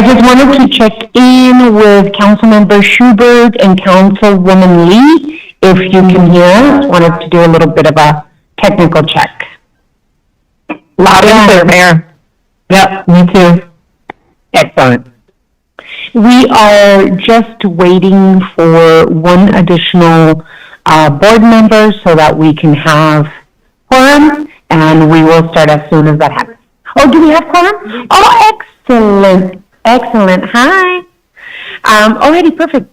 I just wanted to check in with Councilmember Schubert and Councilwoman Lee. If you can hear us, wanted to do a little bit of a technical check. Loud and clear, Mayor. Yep, me too. Excellent. We are just waiting for one additional board member so that we can have quorum, and we will start as soon as that happens. Oh, do we have quorum? Oh, excellent. Excellent. Hi. Alrighty, perfect.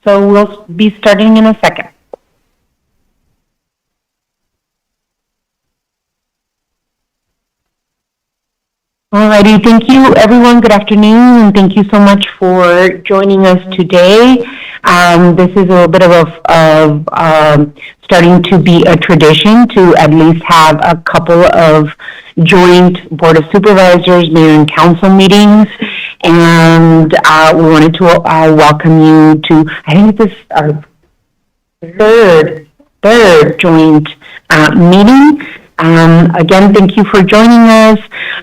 So we'll be starting in a second. Alrighty, thank you everyone. Good afternoon, and thank you so much for joining us today. This is a little bit of starting to be a tradition to at least have a couple of joint Board of Supervisors, Mayor and Council meetings, and we wanted to welcome you to, I think this is our third joint meeting. Again, thank you for joining us.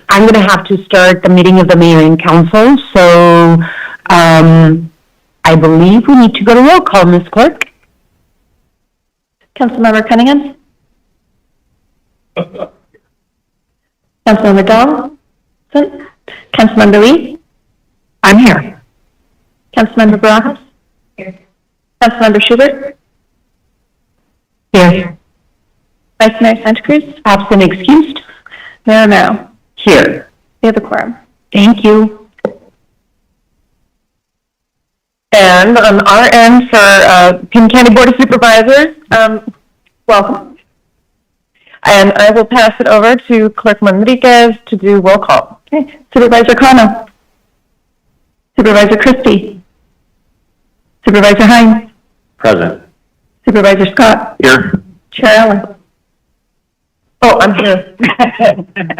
I'm going to have to start the meeting of the Mayor and Council, so I believe we need to go to roll call, Ms. Clerk. Councilmember Cunningham? Councilmember Donaldson? Councilmember Lee? I'm here. Councilmember Barajas? Here. Councilmember Schubert? Here. Vice Mayor Santa Cruz? Absent excused. Mayor Romero? Here. We have a quorum. Thank you. And on our end for Pima County Board of Supervisors, welcome. And I will pass it over to Clerk Manriquez to do roll call. Okay. Supervisor Cano? Supervisor Christie? Supervisor Hines? Present. Supervisor Scott? Here. Chair Allen? Oh, I'm here.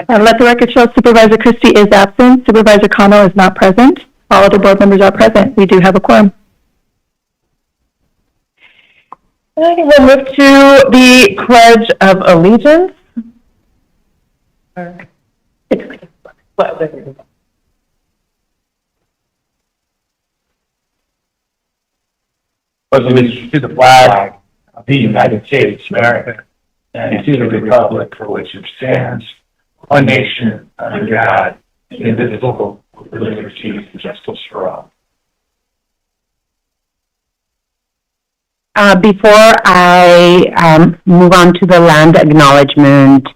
Let the record show Supervisor Christie is absent. Supervisor Cano is not present. All other board members are present. We do have a quorum. I think we'll move to the Pledge of Allegiance. Pledge allegiance to the flag of the United States of America and to the republic for which it stands, one nation, under God, indivisible, with liberty and justice for all. Before I move on to the land acknowledgement,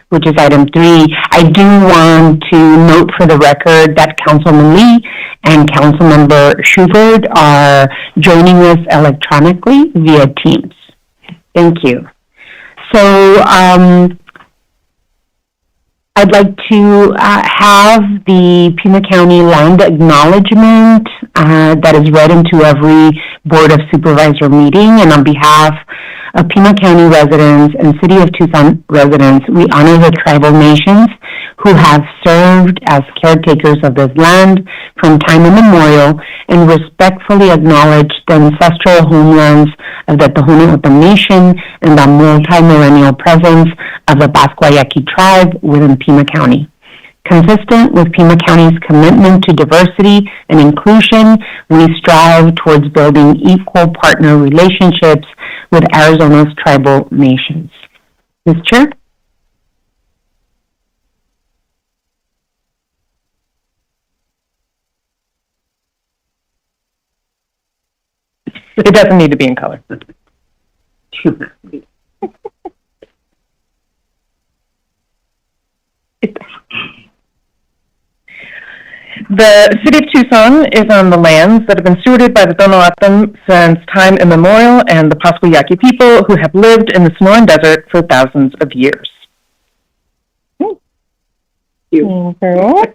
which is item 3, I do want to note for the record that Councilman Lee and Councilmember Schubert are joining us electronically via Teams. Thank you. So I'd like to have the Pima County land acknowledgement that is read into every Board of Supervisor meeting. And on behalf of Pima County residents and City of Tucson residents, we honor the tribal nations who have served as caretakers of this land from time immemorial and respectfully acknowledge the ancestral homelands of the Tohono O'odham Nation and the multi-millennial presence of the Pasquayaqui tribe within Pima County. Consistent with Pima County's commitment to diversity and inclusion, we strive towards building equal partner relationships with Arizona's tribal nations. Ms. Chair? It doesn't need to be in color. The City of Tucson is on the lands that have been stewarded by the Tohono O'odham since time immemorial and the Pasquayaqui people who have lived in the Sonoran Desert for thousands of years. Thank you. Okay.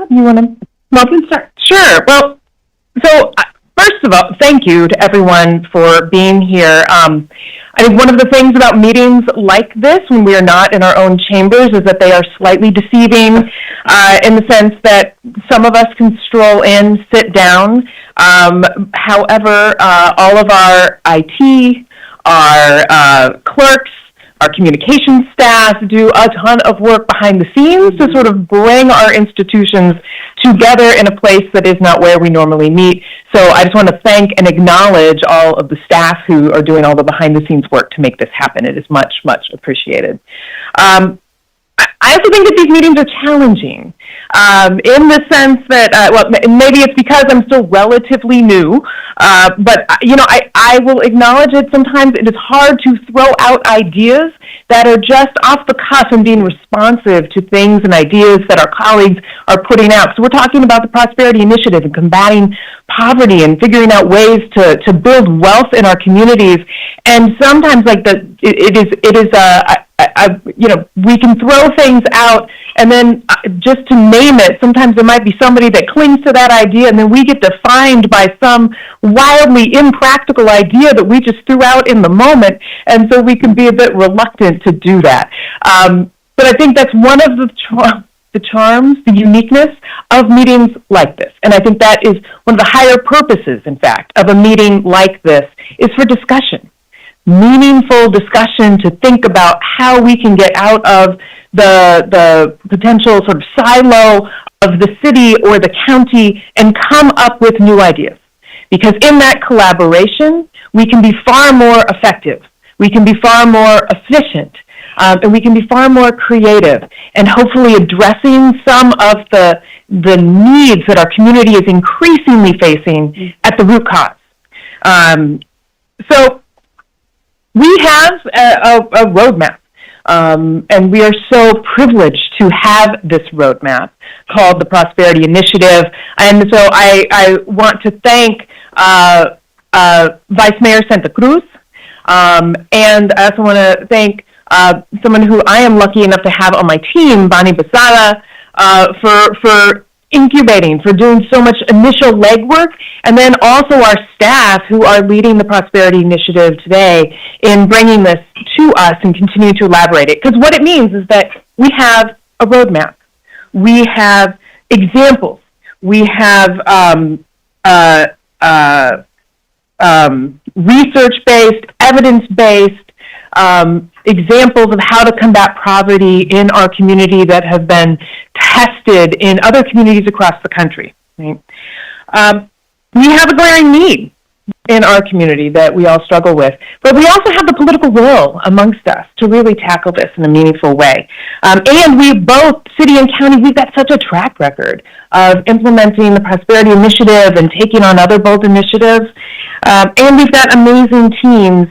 You want to? Well, can start. Sure. Well, so first of all, thank you to everyone for being here. I think one of the things about meetings like this, when we are not in our own chambers, is that they are slightly deceiving in the sense that some of us can stroll in, sit down. However, all of our IT, our clerks, Our communications staff do a ton of work behind the scenes to sort of bring our institutions together in a place that is not where we normally meet. So I just want to thank and acknowledge all of the staff who are doing all the behind-the-scenes work to make this happen. It is much, much appreciated. I also think that these meetings are challenging in the sense that, well, maybe it's because I'm still relatively new, but, you know, I will acknowledge that sometimes it is hard to throw out ideas that are just off the cuff and being responsive to things and ideas that our colleagues are putting out. So we're talking about the Prosperity Initiative and combating poverty and figuring out ways to build wealth in our communities. And sometimes, like, you know, we can throw things out, and then just to name it, sometimes there might be somebody that clings to that idea, and then we get defined by some wildly impractical idea that we just threw out in the moment, and so we can be a bit reluctant to do that. But I think that's one of the charms, the uniqueness of meetings like this. And I think that is one of the higher purposes, in fact, of a meeting like this, is for discussion. Meaningful discussion to think about how we can get out of the potential sort of silo of the city or the county and come up with new ideas. Because in that collaboration, we can be far more effective. We can be far more efficient. And we can be far more creative and hopefully addressing some of the needs that our community is increasingly facing at the root cause. So we have a roadmap, and we are so privileged to have this roadmap called the Prosperity Initiative. And so I want to thank Vice Mayor Santa Cruz, and I also want to thank someone who I am lucky enough to have on my team, Bonnie Basada, for incubating, for doing so much initial legwork, and then also our staff who are leading the Prosperity Initiative today in bringing this to us and continue to elaborate it. Because what it means is that we have a roadmap. We have examples. We have research-based, evidence-based examples of how to combat poverty in our community that have been tested in other communities across the country. Right? We have a glaring need in our community that we all struggle with, but we also have the political will amongst us to really tackle this in a meaningful way. And we both, city and county, we've got such a track record of implementing the Prosperity Initiative and taking on other bold initiatives. And we've got amazing teams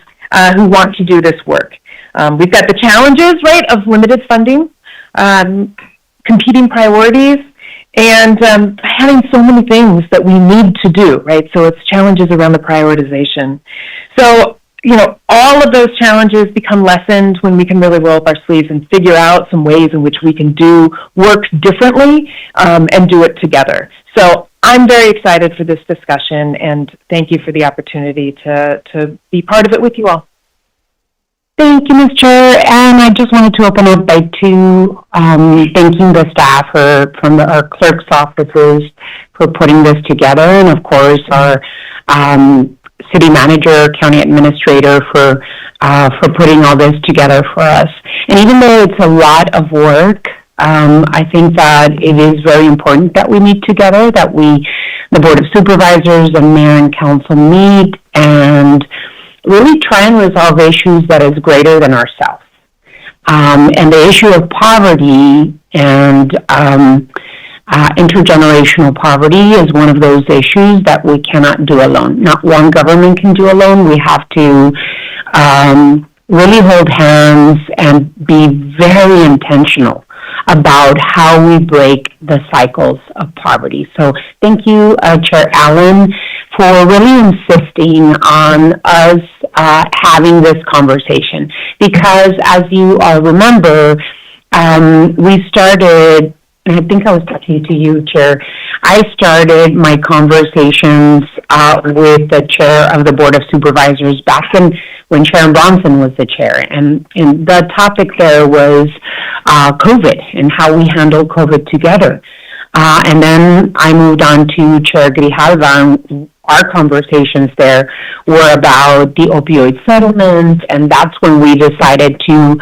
who want to do this work. We've got the challenges, right, of limited funding, competing priorities, and having so many things that we need to do, right? So it's challenges around the prioritization. So, you know, all of those challenges become lessened when we can really roll up our sleeves and figure out some ways in which we can do work differently and do it together. So I'm very excited for this discussion, and thank you for the opportunity to be part of it with you all. Thank you, Ms. Chair. And I just wanted to open up by thanking the staff from our clerk's offices for putting this together, and of course our city manager, county administrator for putting all this together for us. And even though it's a lot of work, I think that it is very important that we meet together, that the Board of Supervisors and Mayor and Council meet and really try and resolve issues that is greater than ourselves. And the issue of poverty and intergenerational poverty is one of those issues that we cannot do alone. Not one government can do alone. We have to really hold hands and be very intentional about how we break the cycles of poverty. So thank you, Chair Allen, for really insisting on us having this conversation. Because as you all remember, we started, and I think I was talking to you, Chair, I started my conversations with the Chair of the Board of Supervisors back when Sharon Bronson was the Chair. And the topic there was COVID and how we handle COVID together. And then I moved on to Chair Grijalva, and our conversations there were about the opioid settlement, and that's when we decided to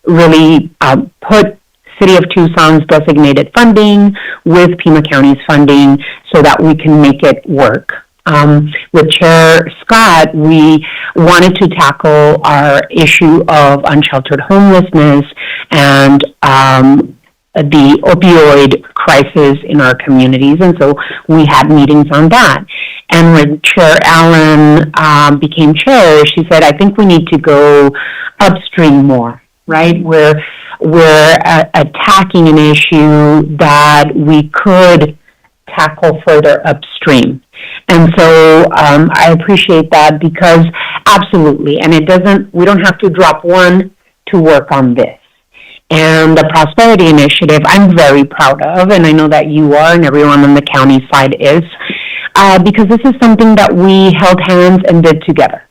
really put City of Tucson's designated funding with Pima County's funding so that we can make it work. With Chair Scott, we wanted to tackle our issue of unsheltered homelessness and the opioid crisis in our communities, and so we had meetings on that. And when Chair Allen became chair, she said, "I think we need to go upstream more, right? We're attacking an issue that we could tackle further upstream." And so I appreciate that because absolutely, and we don't have to drop one to work on this. And the Prosperity Initiative, I'm very proud of, and I know that you are and everyone on the county side is, because this is something that we held hands and did together.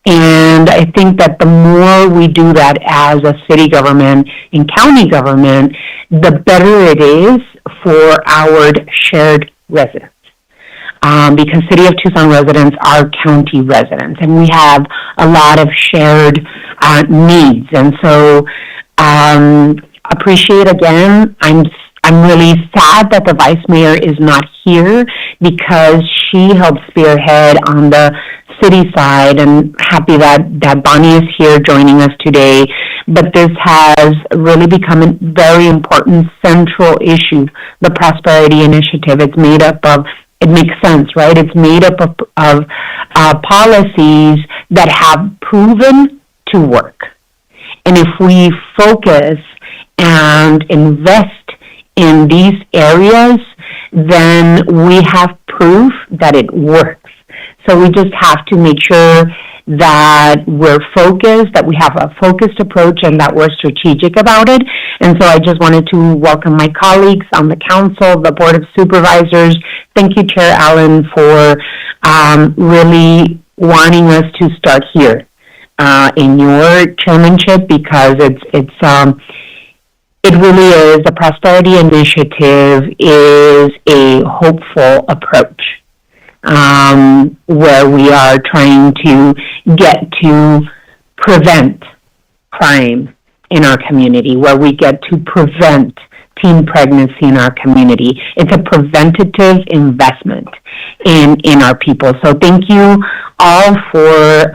And I think that the more we do that as a city government and county government, the better it is for our shared residents. Because City of Tucson residents are county residents, and we have a lot of shared needs. And so appreciate again. I'm really sad that the vice mayor is not here because she helped spearhead on the city side, and happy that Bonnie is here joining us today. But this has really become a very important central issue, the Prosperity Initiative. It's made up of, it makes sense, right? It's made up of policies that have proven to work. And if we focus and invest in these areas, then we have proof that it works. So we just have to make sure that we're focused, that we have a focused approach, and that we're strategic about it. And so I just wanted to welcome my colleagues on the council, the Board of Supervisors. Thank you, Chair Allen, for really wanting us to start here in your chairmanship, because it really is, the Prosperity Initiative is a hopeful approach, where we are trying to get to prevent crime in our community, where we get to prevent teen pregnancy in our community. It's a preventative investment in our people. So thank you all for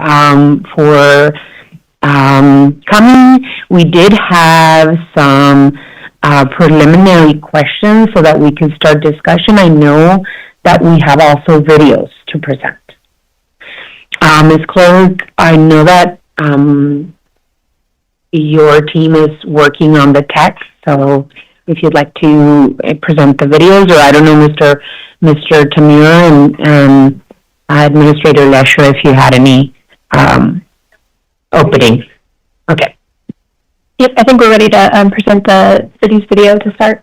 coming. We did have some preliminary questions so that we can start discussion. I know that we have also videos to present. Ms. Clerk, I know that your team is working on the text, so if you'd like to present the videos, or I don't know, Mr. Tamura and Administrator Lesher, if you had any opening. Okay. Yep, I think we're ready to present the city's video to start.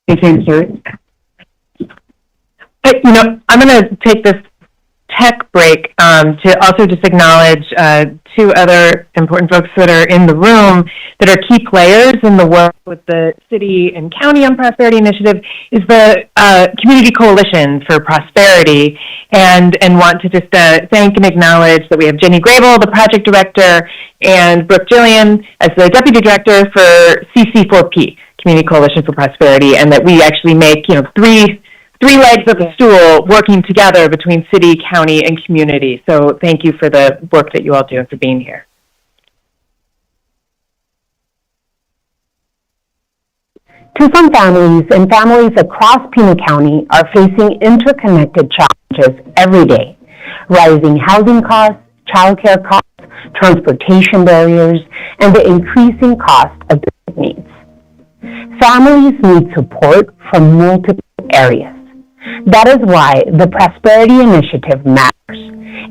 Adrian Stewart. I'm going to take this tech break to also just acknowledge two other important folks that are in the room that are key players in the work with the city and county on Prosperity Initiative is the Community Coalition for Prosperity, and want to just thank and acknowledge that we have Jenny Grable, the project director, and Brooke Gillian as the deputy director for CC4P, Community Coalition for Prosperity, and that we actually make, three legs of the stool working together between city, county, and community. So thank you for the work that you all do and for being here. Tucson families and families across Pima County are facing interconnected challenges every day. Rising housing costs, childcare costs, transportation barriers, and the increasing cost of basic needs. Families need support from multiple areas. That is why the Prosperity Initiative matters.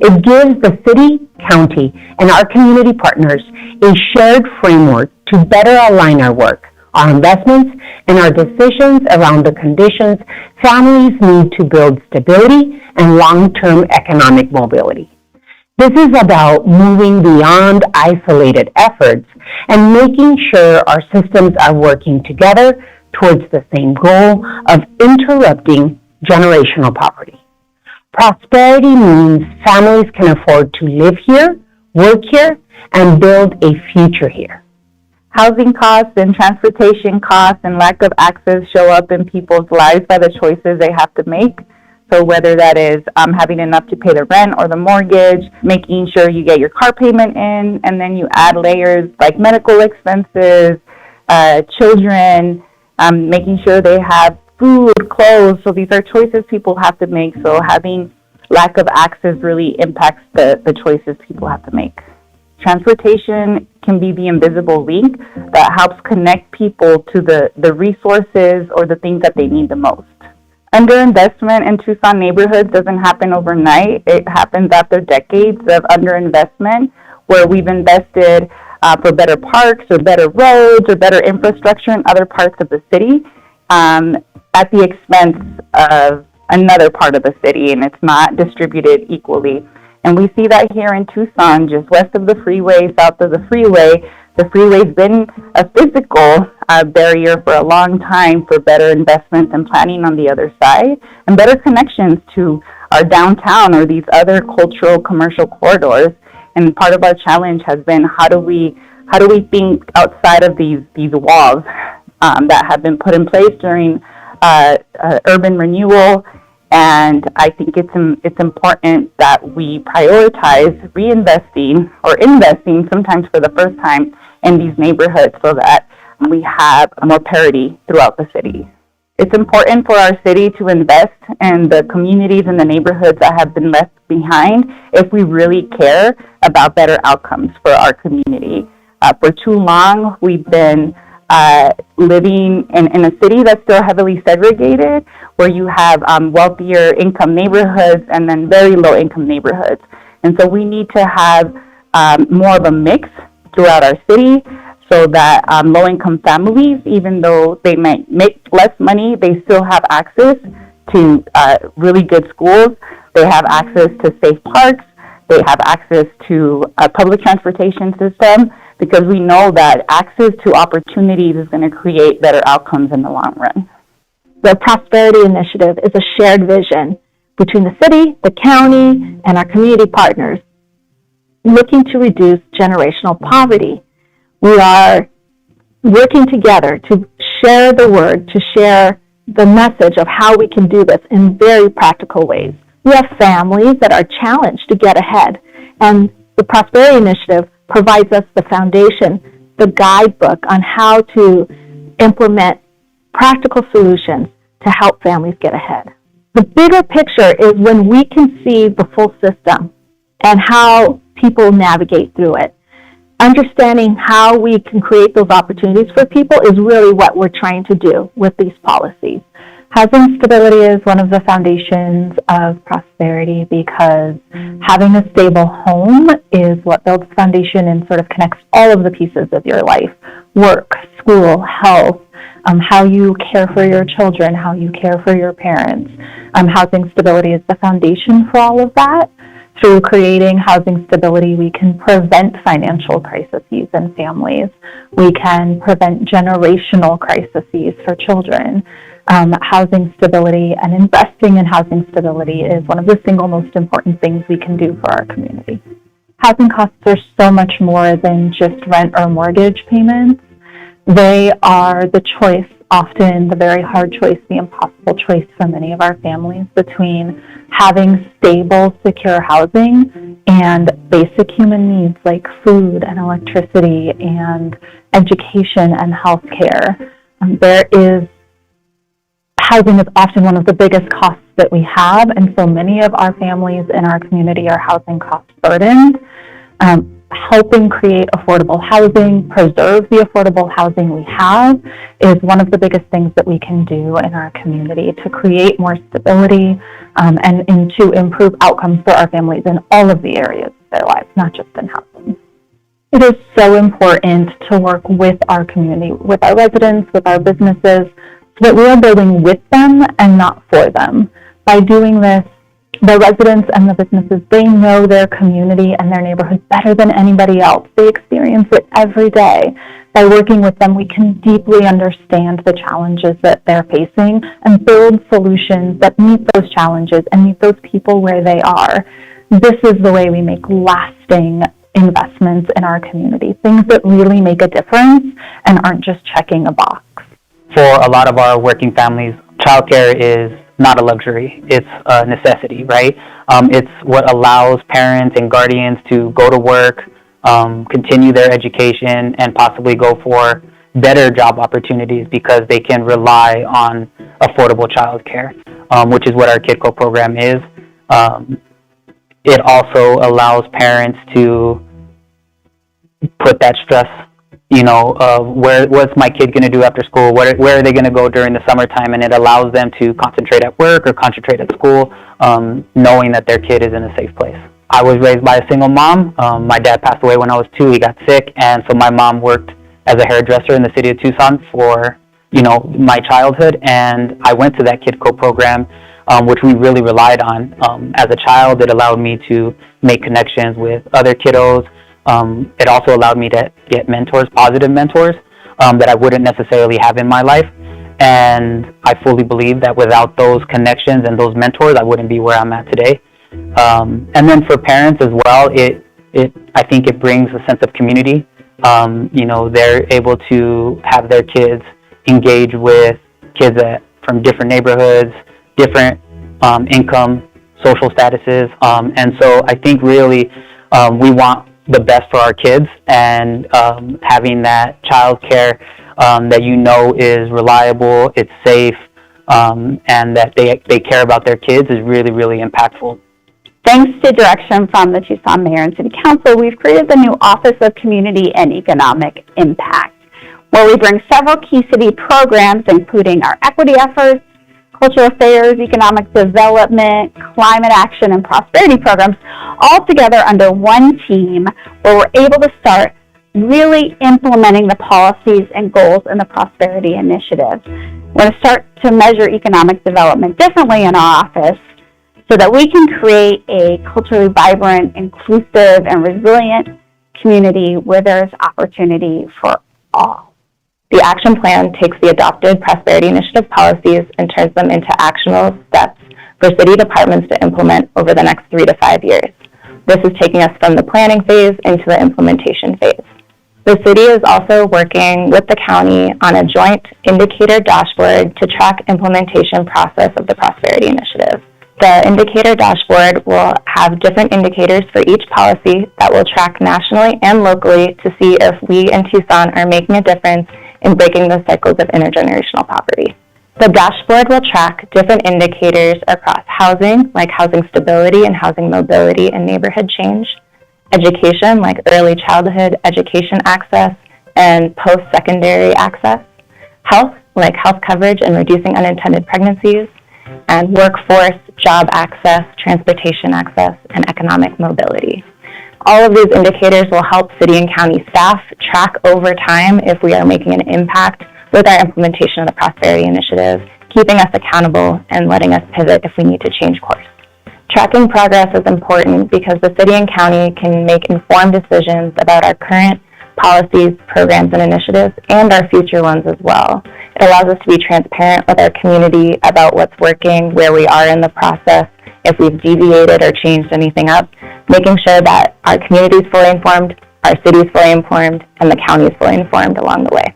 It gives the city, county, and our community partners a shared framework to better align our work, our investments, and our decisions around the conditions families need to build stability and long-term economic mobility. This is about moving beyond isolated efforts and making sure our systems are working together towards the same goal of interrupting generational poverty. Prosperity means families can afford to live here, work here, and build a future here. Housing costs and transportation costs and lack of access show up in people's lives by the choices they have to make. So whether that is having enough to pay the rent or the mortgage, making sure you get your car payment in, and then you add layers like medical expenses, children, making sure they have food, clothes. So these are choices people have to make. So having lack of access really impacts the choices people have to make. Transportation can be the invisible link that helps connect people to the resources or the things that they need the most. Underinvestment in Tucson neighborhoods doesn't happen overnight. It happens after decades of underinvestment where we've invested for better parks or better roads or better infrastructure in other parts of the city at the expense of another part of the city, and it's not distributed equally. And we see that here in Tucson, just west of the freeway, south of the freeway. The freeway's been a physical barrier for a long time for better investments and planning on the other side and better connections to our downtown or these other cultural commercial corridors. And part of our challenge has been how do we think outside of these walls that have been put in place during urban renewal. And I think it's important that we prioritize reinvesting or investing sometimes for the first time in these neighborhoods so that we have more parity throughout the city. It's important for our city to invest in the communities and the neighborhoods that have been left behind if we really care about better outcomes for our community. For too long, we've been living in a city that's still heavily segregated, where you have wealthier income neighborhoods and then very low income neighborhoods. And so we need to have more of a mix throughout our city so that low income families, even though they might make less money, they still have access to really good schools. They have access to safe parks. They have access to a public transportation system, because we know that access to opportunities is going to create better outcomes in the long run. The Prosperity Initiative is a shared vision between the city, the county, and our community partners looking to reduce generational poverty. We are working together to share the word, to share the message of how we can do this in very practical ways. We have families that are challenged to get ahead, and the Prosperity Initiative provides us the foundation, the guidebook on how to implement practical solutions to help families get ahead. The bigger picture is when we can see the full system and how people navigate through it. Understanding how we can create those opportunities for people is really what we're trying to do with these policies. Housing stability is one of the foundations of prosperity because having a stable home is what builds foundation and sort of connects all of the pieces of your life: work, school, health, how you care for your children, how you care for your parents. Housing stability is the foundation for all of that. Through creating housing stability, we can prevent financial crises in families. We can prevent generational crises for children. Housing stability and investing in housing stability is one of the single most important things we can do for our community. Housing costs are so much more than just rent or mortgage payments. They are the choice, often the very hard choice, the impossible choice for many of our families between having stable, secure housing and basic human needs like food and electricity and education and health care. Housing is often one of the biggest costs that we have, and so many of our families in our community are housing cost burdened. Helping create affordable housing, preserve the affordable housing we have, is one of the biggest things that we can do in our community to create more stability and to improve outcomes for our families in all of the areas of their lives, not just in housing. It is so important to work with our community, with our residents, with our businesses, so that we are building with them and not for them. By doing this, the residents and the businesses, they know their community and their neighborhood better than anybody else. They experience it every day. By working with them, we can deeply understand the challenges that they're facing and build solutions that meet those challenges and meet those people where they are. This is the way we make lasting investments in our community, things that really make a difference and aren't just checking a box. For a lot of our working families, childcare is not a luxury, it's a necessity, right? It's what allows parents and guardians to go to work, continue their education, and possibly go for better job opportunities because they can rely on affordable childcare, which is what our KidCo program is. It also allows parents to put that stress, what's my kid going to do after school? Where are they going to go during the summertime? And it allows them to concentrate at work or concentrate at school, knowing that their kid is in a safe place. I was raised by a single mom. My dad passed away when I was 2. He got sick, and so my mom worked as a hairdresser in the city of Tucson for, my childhood. And I went to that KidCo program, which we really relied on. As a child, it allowed me to make connections with other kiddos. It also allowed me to get mentors, positive mentors, that I wouldn't necessarily have in my life. And I fully believe that without those connections and those mentors, I wouldn't be where I'm at today. And then for parents as well, I think it brings a sense of community. They're able to have their kids engage with kids from different neighborhoods, different income, social statuses. And so I think really we want the best for our kids, and having that child care that is reliable, it's safe, and that they care about their kids is really, really impactful. Thanks to direction from the Tucson Mayor and City Council, we've created the new Office of Community and Economic Impact, where we bring several key city programs, including our equity efforts, cultural affairs, economic development, climate action, and prosperity programs, all together under one team, where we're able to start really implementing the policies and goals in the Prosperity Initiative. We're going to start to measure economic development differently in our office so that we can create a culturally vibrant, inclusive, and resilient community where there's opportunity for all. The action plan takes the adopted Prosperity Initiative policies and turns them into actionable steps for city departments to implement over the next 3 to 5 years. This is taking us from the planning phase into the implementation phase. The city is also working with the county on a joint indicator dashboard to track implementation process of the Prosperity Initiative. The indicator dashboard will have different indicators for each policy that will track nationally and locally to see if we in Tucson are making a difference in breaking the cycles of intergenerational poverty. The dashboard will track different indicators across housing, like housing stability and housing mobility and neighborhood change, education, like early childhood education access and post-secondary access, health, like health coverage and reducing unintended pregnancies, and workforce, job access, transportation access, and economic mobility. All of these indicators will help city and county staff track over time if we are making an impact with our implementation of the Prosperity Initiative, keeping us accountable and letting us pivot if we need to change course. Tracking progress is important because the city and county can make informed decisions about our current policies, programs, and initiatives, and our future ones as well. It allows us to be transparent with our community about what's working, where we are in the process, if we've deviated or changed anything up, making sure that our community is fully informed, our city is fully informed, and the county is fully informed along the way.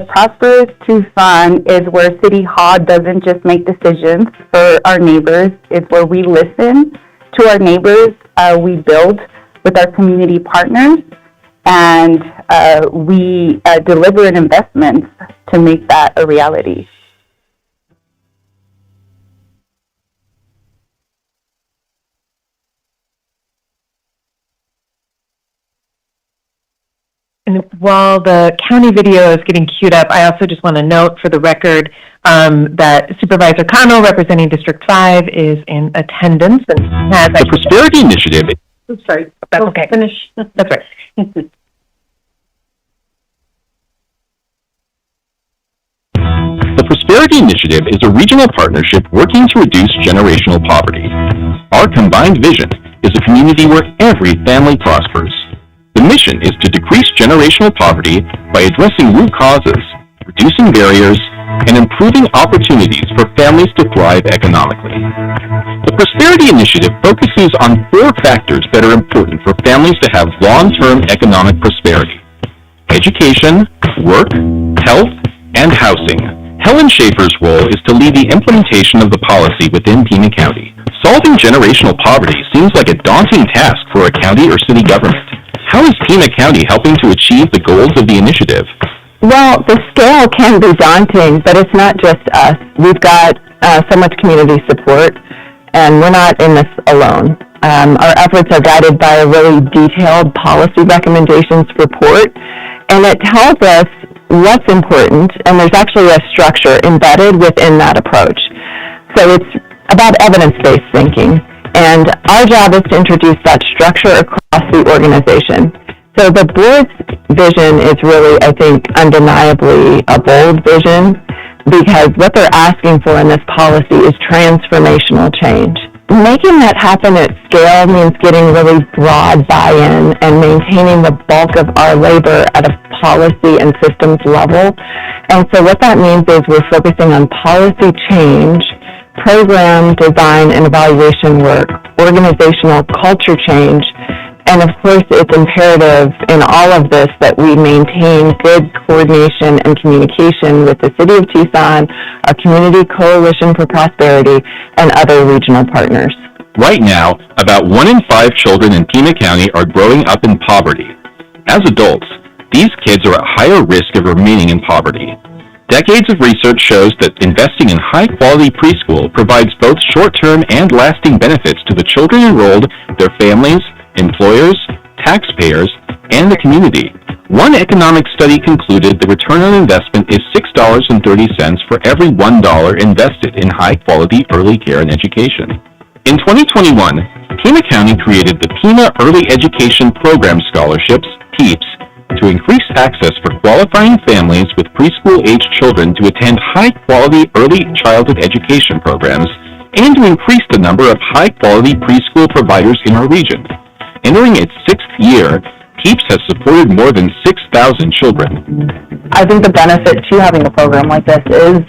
Prosperous Tucson is where City Hall doesn't just make decisions for our neighbors. It's where we listen to our neighbors, we build with our community partners, and we deliver an investment to make that a reality. And while the county video is getting queued up, I also just want to note for the record that Supervisor Cano, representing District 5, is in attendance and has... The Prosperity Initiative... Oops, sorry, that's okay. Finish. That's right. The Prosperity Initiative is a regional partnership working to reduce generational poverty. Our combined vision is a community where every family prospers. The mission is to decrease generational poverty by addressing root causes, reducing barriers, and improving opportunities for families to thrive economically. The Prosperity Initiative focuses on 4 factors that are important for families to have long-term economic prosperity: education, work, health, and housing. Helen Schaefer's role is to lead the implementation of the policy within Pima County. Solving generational poverty seems like a daunting task for a county or city government. How is Pima County helping to achieve the goals of the initiative? Well, the scale can be daunting, but it's not just us. We've got so much community support, and we're not in this alone. Our efforts are guided by a really detailed policy recommendations report, and it tells us what's important, and there's actually a structure embedded within that approach. So it's about evidence-based thinking, and our job is to introduce that structure across the organization. So the board's vision is really, I think, undeniably a bold vision, because what they're asking for in this policy is transformational change. Making that happen at scale means getting really broad buy-in and maintaining the bulk of our labor at a policy and systems level. And so what that means is we're focusing on policy change, program design and evaluation work, organizational culture change, and of course it's imperative in all of this that we maintain good coordination and communication with the City of Tucson, our Community Coalition for Prosperity, and other regional partners. Right now, about 1 in 5 children in Pima County are growing up in poverty. As adults, these kids are at higher risk of remaining in poverty. Decades of research shows that investing in high-quality preschool provides both short-term and lasting benefits to the children enrolled, their families, employers, taxpayers, and the community. One economic study concluded the return on investment is $6.30 for every $1 invested in high-quality early care and education. In 2021, Pima County created the Pima Early Education Program Scholarships, PEEPS, to increase access for qualifying families with preschool-aged children to attend high-quality early childhood education programs and to increase the number of high-quality preschool providers in our region. Entering its 6th year, PEEPS has supported more than 6,000 children. I think the benefit to having a program like this is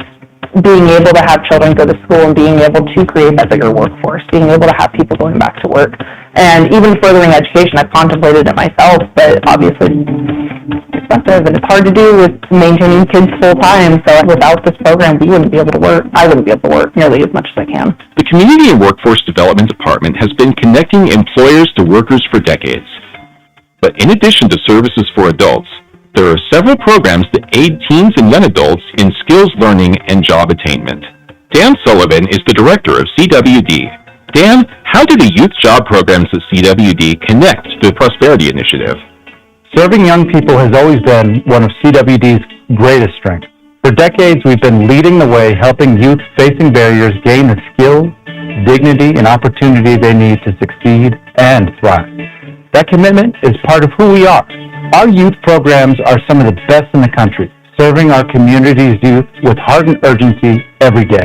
being able to have children go to school and being able to create that bigger workforce, being able to have people going back to work. And even furthering education, I've contemplated it myself, but obviously it's expensive and it's hard to do with maintaining kids full time. So without this program, we wouldn't be able to work. I wouldn't be able to work nearly as much as I can. The Community and Workforce Development Department has been connecting employers to workers for decades. But in addition to services for adults, there are several programs that aid teens and young adults in skills learning and job attainment. Dan Sullivan is the director of CWD. Dan, how do the youth job programs at CWD connect to the Prosperity Initiative? Serving young people has always been one of CWD's greatest strengths. For decades, we've been leading the way, helping youth facing barriers gain the skills, dignity, and opportunity they need to succeed and thrive. That commitment is part of who we are. Our youth programs are some of the best in the country. serving our community's youth with heart and urgency every day.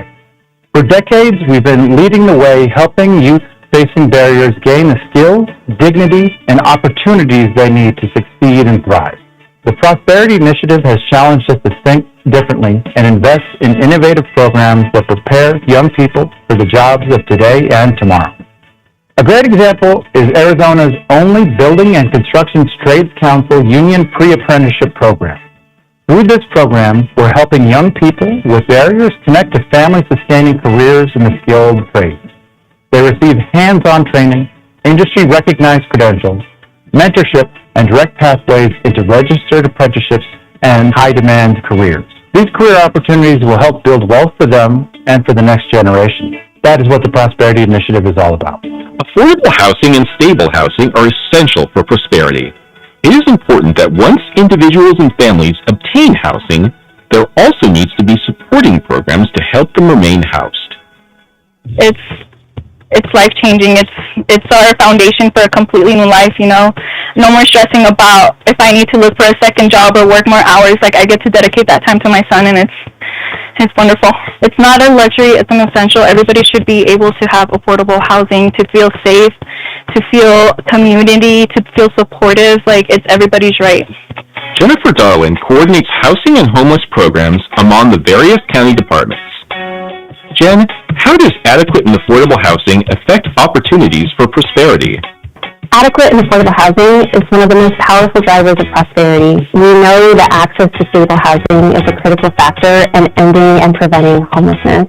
For decades, we've been leading the way, helping youth facing barriers gain the skills, dignity, and opportunities they need to succeed and thrive. The Prosperity Initiative has challenged us to think differently and invest in innovative programs that prepare young people for the jobs of today and tomorrow. A great example is Arizona's only Building and Construction Trades Council Union Pre-Apprenticeship Program. Through this program, we're helping young people with barriers connect to family-sustaining careers in the skilled trades. They receive hands-on training, industry-recognized credentials, mentorship, and direct pathways into registered apprenticeships and high-demand careers. These career opportunities will help build wealth for them and for the next generation. That is what the Prosperity Initiative is all about. Affordable housing and stable housing are essential for prosperity. It is important that once individuals and families obtain housing, there also needs to be supporting programs to help them remain housed. It's life-changing. It's our foundation for a completely new life, you know. No more stressing about if I need to look for a second job or work more hours. Like, I get to dedicate that time to my son, and it's wonderful. It's not a luxury, it's an essential. Everybody should be able to have affordable housing, to feel safe, to feel community, to feel supportive. Like, it's everybody's right. Jennifer Darwin coordinates housing and homeless programs among the various county departments. Jen, how does adequate and affordable housing affect opportunities for prosperity? Adequate and affordable housing is one of the most powerful drivers of prosperity. We know that access to stable housing is a critical factor in ending and preventing homelessness.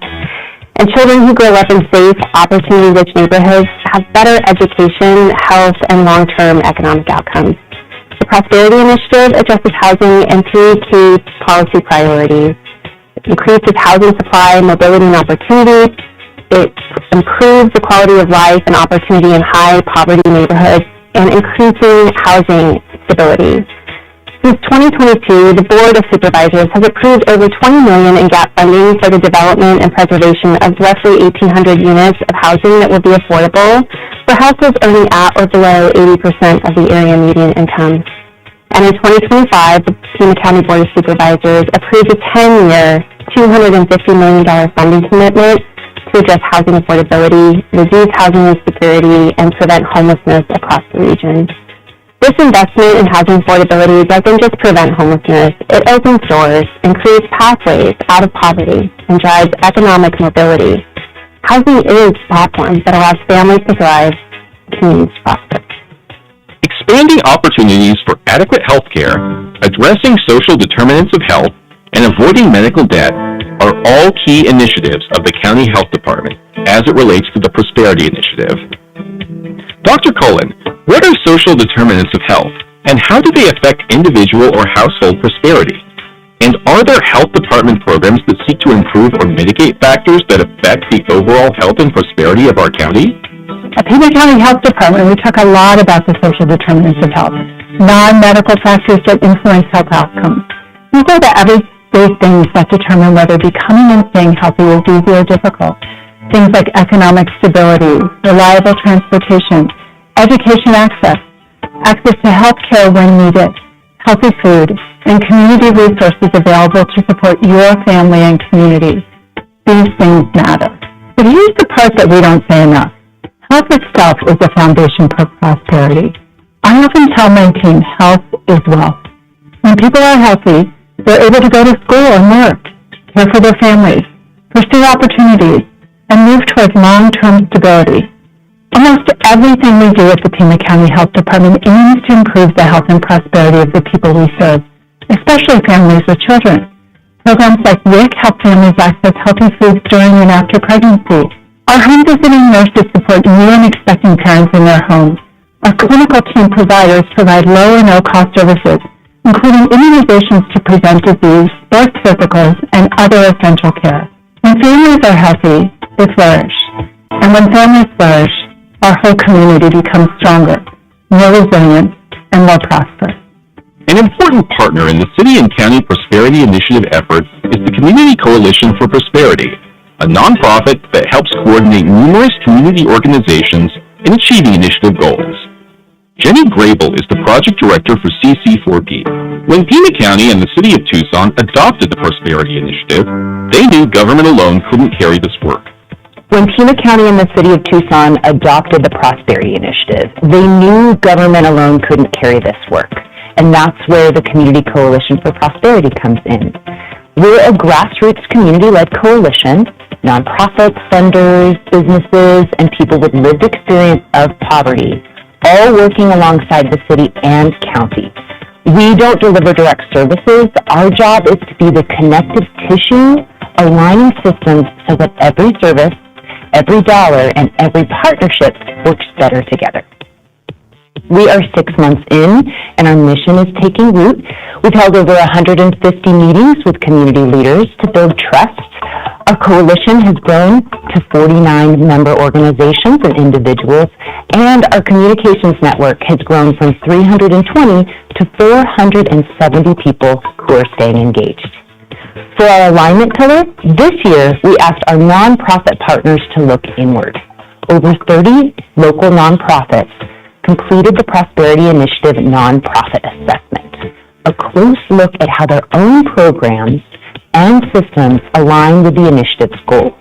And children who grow up in safe, opportunity-rich neighborhoods have better education, health, and long-term economic outcomes. The Prosperity Initiative addresses housing in three key policy priorities. It increases housing supply, mobility, and opportunity. It improves the quality of life and opportunity in high-poverty neighborhoods, and increasing housing stability. Since 2022, the Board of Supervisors has approved over $20 million in gap funding for the development and preservation of roughly 1,800 units of housing that will be affordable for households earning at or below 80% of the area median income. And in 2025, the Pima County Board of Supervisors approved a 10-year, $250 million funding commitment to address housing affordability, reduce housing insecurity, and prevent homelessness across the region. This investment in housing affordability doesn't just prevent homelessness, it opens doors and creates pathways out of poverty and drives economic mobility. Housing is a platform that allows families to thrive, communities to prosper. Expanding opportunities for adequate health care, addressing social determinants of health, and avoiding medical debt are all key initiatives of the County Health Department as it relates to the Prosperity Initiative. Dr. Cullen, what are social determinants of health, and how do they affect individual or household prosperity? And are there health department programs that seek to improve or mitigate factors that affect the overall health and prosperity of our county? At Pima County Health Department, we talk a lot about the social determinants of health, non-medical factors that influence health outcomes. These are the everyday things that determine whether becoming and staying healthy is easy or difficult. Things like economic stability, reliable transportation, education access to health care when needed, healthy food, and community resources available to support your family and community. These things matter. But here's the part that we don't say enough. Health itself is the foundation for prosperity. I often tell my team health is wealth. When people are healthy, they're able to go to school and work, care for their families, pursue opportunities, and move towards long-term stability. Almost everything we do at the Pima County Health Department aims to improve the health and prosperity of the people we serve, especially families with children. Programs like WIC help families access healthy foods during and after pregnancy. Our home visiting nurses support new and expecting parents in their homes. Our clinical team providers provide low or no-cost services, including immunizations to prevent disease, birth physicals, and other essential care. When families are healthy, they flourish. And when families flourish, our whole community becomes stronger, more resilient, and more prosperous. An important partner in the City and County Prosperity Initiative efforts is the Community Coalition for Prosperity, a nonprofit that helps coordinate numerous community organizations in achieving initiative goals. Jenny Grable is the project director for CC4P. When Pima County and the City of Tucson adopted the Prosperity Initiative, they knew government alone couldn't carry this work. When Pima County and the City of Tucson adopted the Prosperity Initiative, they knew government alone couldn't carry this work. And that's where the Community Coalition for Prosperity comes in. We're a grassroots community-led coalition. Nonprofits, funders, businesses, and people with lived experience of poverty, all working alongside the city and county. We don't deliver direct services. Our job is to be the connective tissue, aligning systems so that every service, every dollar, and every partnership works better together. We are 6 months in, and our mission is taking root. We've held over 150 meetings with community leaders to build trust. Our coalition has grown to 49 member organizations and individuals, and our communications network has grown from 320 to 470 people who are staying engaged. For our alignment pillar, this year we asked our nonprofit partners to look inward. Over 30 local nonprofits completed the Prosperity Initiative Nonprofit Assessment, a close look at how their own programs and systems align with the initiative's goals.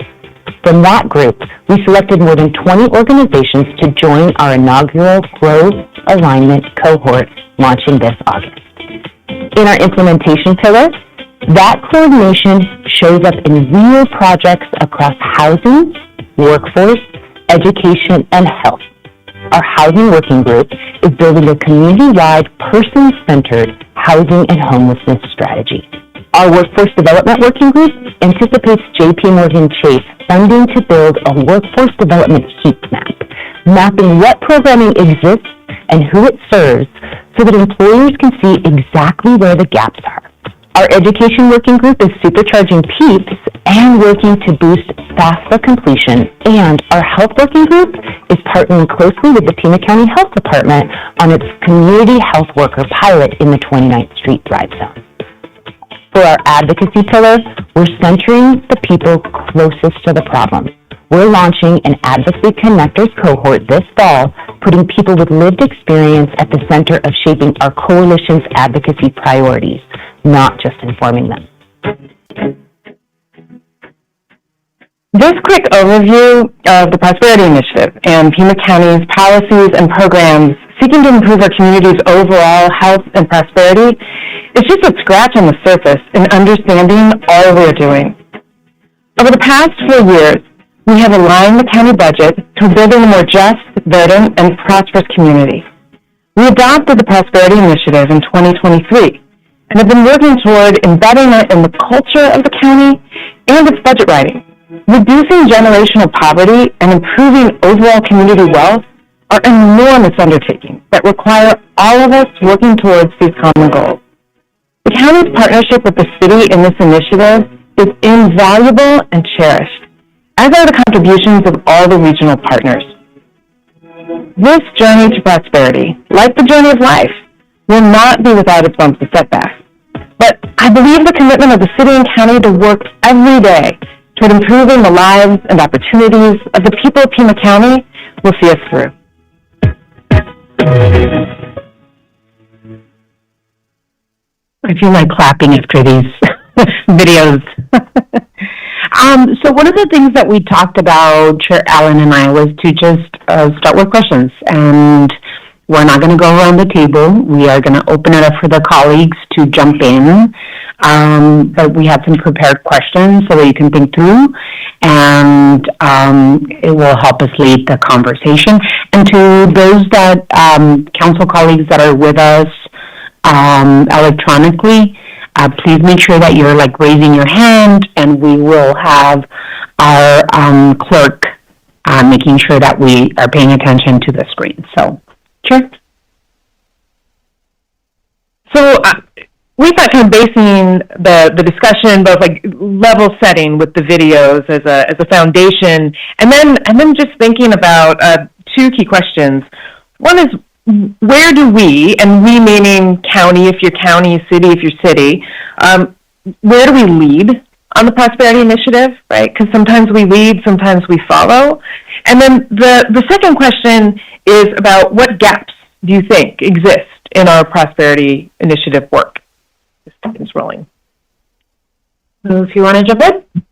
From that group, we selected more than 20 organizations to join our inaugural Growth Alignment cohort launching this August. In our implementation pillar, that coordination shows up in real projects across housing, workforce, education, and health. Our housing working group is building a community-wide, person-centered housing and homelessness strategy. Our workforce development working group anticipates J.P. Morgan Chase funding to build a workforce development heat map, mapping what programming exists and who it serves so that employers can see exactly where the gaps are. Our education working group is supercharging PEEPs and working to boost FAFSA completion, and our health working group is partnering closely with the Pima County Health Department on its community health worker pilot in the 29th Street Thrive Zone. For our advocacy pillar, we're centering the people closest to the problem. We're launching an Advocacy Connectors cohort this fall, putting people with lived experience at the center of shaping our coalition's advocacy priorities, not just informing them. This quick overview of the Prosperity Initiative and Pima County's policies and programs seeking to improve our community's overall health and prosperity is just a scratch on the surface in understanding all we're doing. Over the past 4 years, we have aligned the county budget to building a more just, verdant, and prosperous community. We adopted the Prosperity Initiative in 2023 and have been working toward embedding it in the culture of the county and its budget writing. Reducing generational poverty and improving overall community wealth are enormous undertakings that require all of us working towards these common goals. The county's partnership with the city in this initiative is invaluable and cherished, as are the contributions of all the regional partners. This journey to prosperity, like the journey of life, will not be without its bumps and setbacks. But I believe the commitment of the city and county to work every day toward improving the lives and opportunities of the people of Pima County will see us through. I feel like clapping after these videos. So one of the things that we talked about, Chair Allen and I, was to just start with questions. And we're not going to go around the table. We are going to open it up for the colleagues to jump in. But we have some prepared questions so that you can think through, and it will help us lead the conversation. And to those that council colleagues that are with us electronically, please make sure that you're raising your hand, and we will have our clerk making sure that we are paying attention to the screen. So, sure. So we thought kind of basing the discussion, both level setting with the videos as a foundation, and then just thinking about two key questions. One is, where do we, and we meaning county if you're county, city if you're city, where do we lead on the Prosperity Initiative, right? Because sometimes we lead, sometimes we follow. And then the second question is about what gaps do you think exist in our Prosperity Initiative work? Is rolling. So if you want to jump in,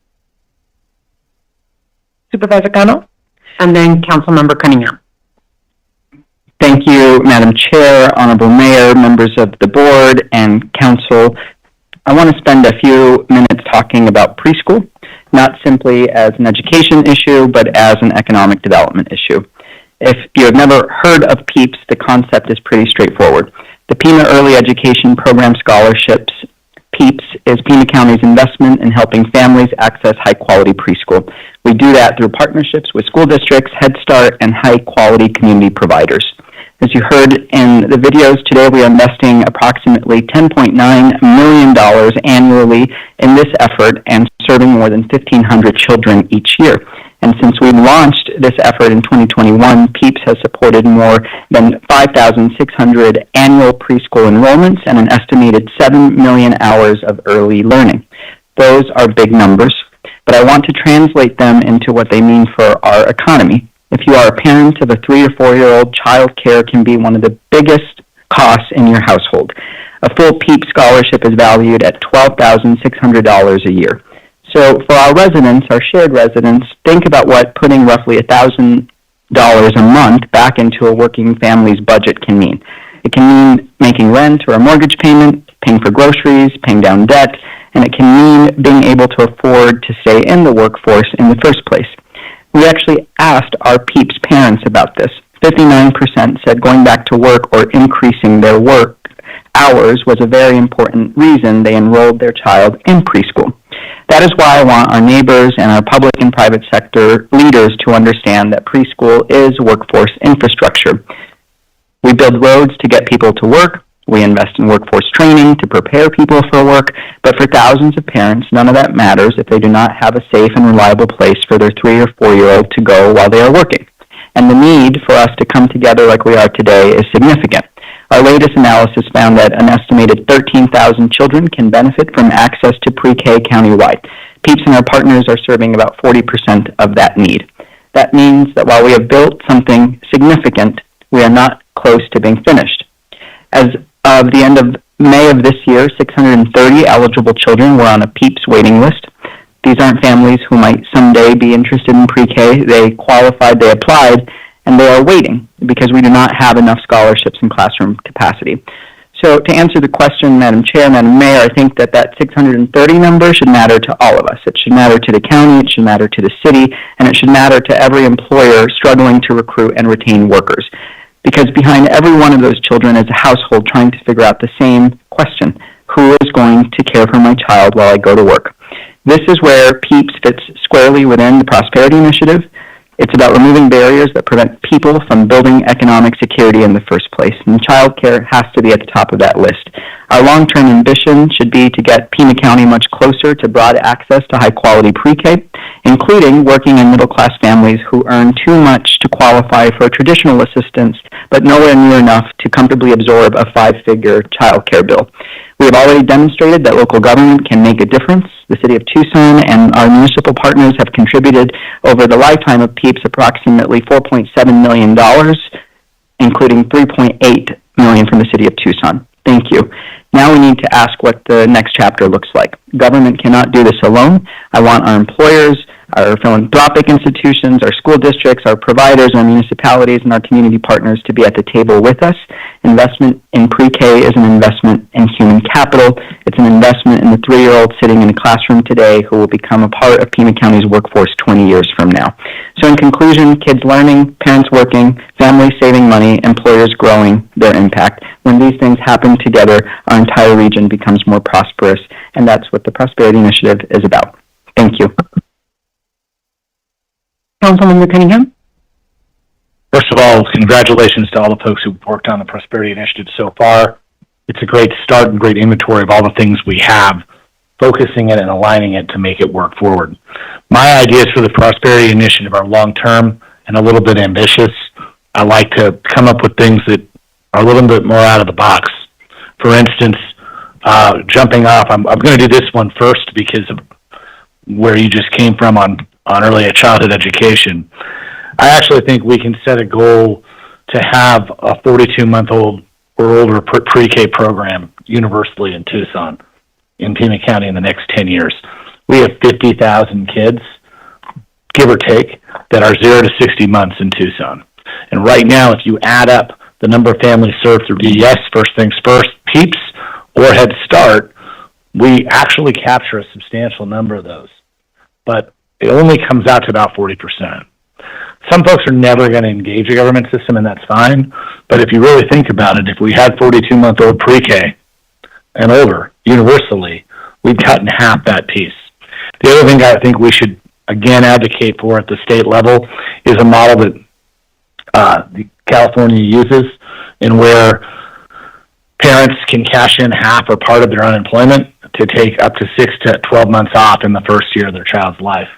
Supervisor Cano? and then Councilmember Cunningham. Thank you, Madam Chair, Honorable Mayor, members of the board, and council. I want to spend a few minutes talking about preschool, not simply as an education issue, but as an economic development issue. If you have never heard of PEEPS, the concept is pretty straightforward. The Pima Early Education Program Scholarships, PEEPS, is Pima County's investment in helping families access high-quality preschool. We do that through partnerships with school districts, Head Start, and high-quality community providers. As you heard in the videos today, we are investing approximately $10.9 million annually in this effort and serving more than 1,500 children each year. And since we launched this effort in 2021, PEEPS has supported more than 5,600 annual preschool enrollments and an estimated 7 million hours of early learning. Those are big numbers, but I want to translate them into what they mean for our economy. If you are a parent of a 3 or 4-year-old, child care can be one of the biggest costs in your household. A full PEEP scholarship is valued at $12,600 a year. So for our residents, our shared residents, think about what putting roughly $1,000 a month back into a working family's budget can mean. It can mean making rent or a mortgage payment, paying for groceries, paying down debt, and it can mean being able to afford to stay in the workforce in the first place. We actually asked our PEEPS parents about this. 59% said going back to work or increasing their work hours was a very important reason they enrolled their child in preschool. That is why I want our neighbors and our public and private sector leaders to understand that preschool is workforce infrastructure. We build roads to get people to work. We invest in workforce training to prepare people for work, but for thousands of parents, none of that matters if they do not have a safe and reliable place for their 3 or 4-year-old to go while they are working. And the need for us to come together like we are today is significant. Our latest analysis found that an estimated 13,000 children can benefit from access to pre-K countywide. PEEPS and our partners are serving about 40% of that need. That means that while we have built something significant, we are not close to being finished. As of the end of May of this year, 630 eligible children were on a PEEPS waiting list. These aren't families who might someday be interested in pre-K. They qualified, they applied, and they are waiting because we do not have enough scholarships and classroom capacity. So to answer the question, Madam Chair, Madam Mayor, I think that 630 number should matter to all of us. It should matter to the county, it should matter to the city, and it should matter to every employer struggling to recruit and retain workers. Because behind every one of those children is a household trying to figure out the same question: who is going to care for my child while I go to work? This is where PEEPS fits squarely within the Prosperity Initiative. It's about removing barriers that prevent people from building economic security in the first place, and child care has to be at the top of that list. Our long-term ambition should be to get Pima County much closer to broad access to high-quality pre-K, including working in middle-class families who earn too much to qualify for traditional assistance, but nowhere near enough to comfortably absorb a 5-figure child care bill. We have already demonstrated that local government can make a difference. The City of Tucson and our municipal partners have contributed over the lifetime of PEEPS approximately $4.7 million, including $3.8 million from the City of Tucson. Thank you. Now we need to ask what the next chapter looks like. Government cannot do this alone. I want our employers, our philanthropic institutions, our school districts, our providers, our municipalities, and our community partners to be at the table with us. Investment in pre-K is an investment in human capital. It's an investment in the 3-year-old sitting in a classroom today who will become a part of Pima County's workforce 20 years from now. So in conclusion, kids learning, parents working, families saving money, employers growing their impact. When these things happen together, our entire region becomes more prosperous, and that's what the Prosperity Initiative is about. Thank you. Councilmember Cunningham? First of all, congratulations to all the folks who've worked on the Prosperity Initiative so far. It's a great start and great inventory of all the things we have, focusing it and aligning it to make it work forward. My ideas for the Prosperity Initiative are long-term and a little bit ambitious. I like to come up with things that are a little bit more out of the box. For instance, jumping off, I'm going to do this one first because of where you just came from on early childhood education. I actually think we can set a goal to have a 42-month-old or older pre-K program universally in Tucson, in Pima County in the next 10 years. We have 50,000 kids, give or take, that are 0 to 60 months in Tucson. And right now, if you add up the number of families served through DES, First Things First, PEEPS, or Head Start, we actually capture a substantial number of those. But it only comes out to about 40%. Some folks are never going to engage a government system, and that's fine. But if you really think about it, if we had 42-month-old pre-K and older universally, we'd cut in half that piece. The other thing I think we should, again, advocate for at the state level is a model that California uses, in where parents can cash in half or part of their unemployment to take up to 6 to 12 months off in the first year of their child's life.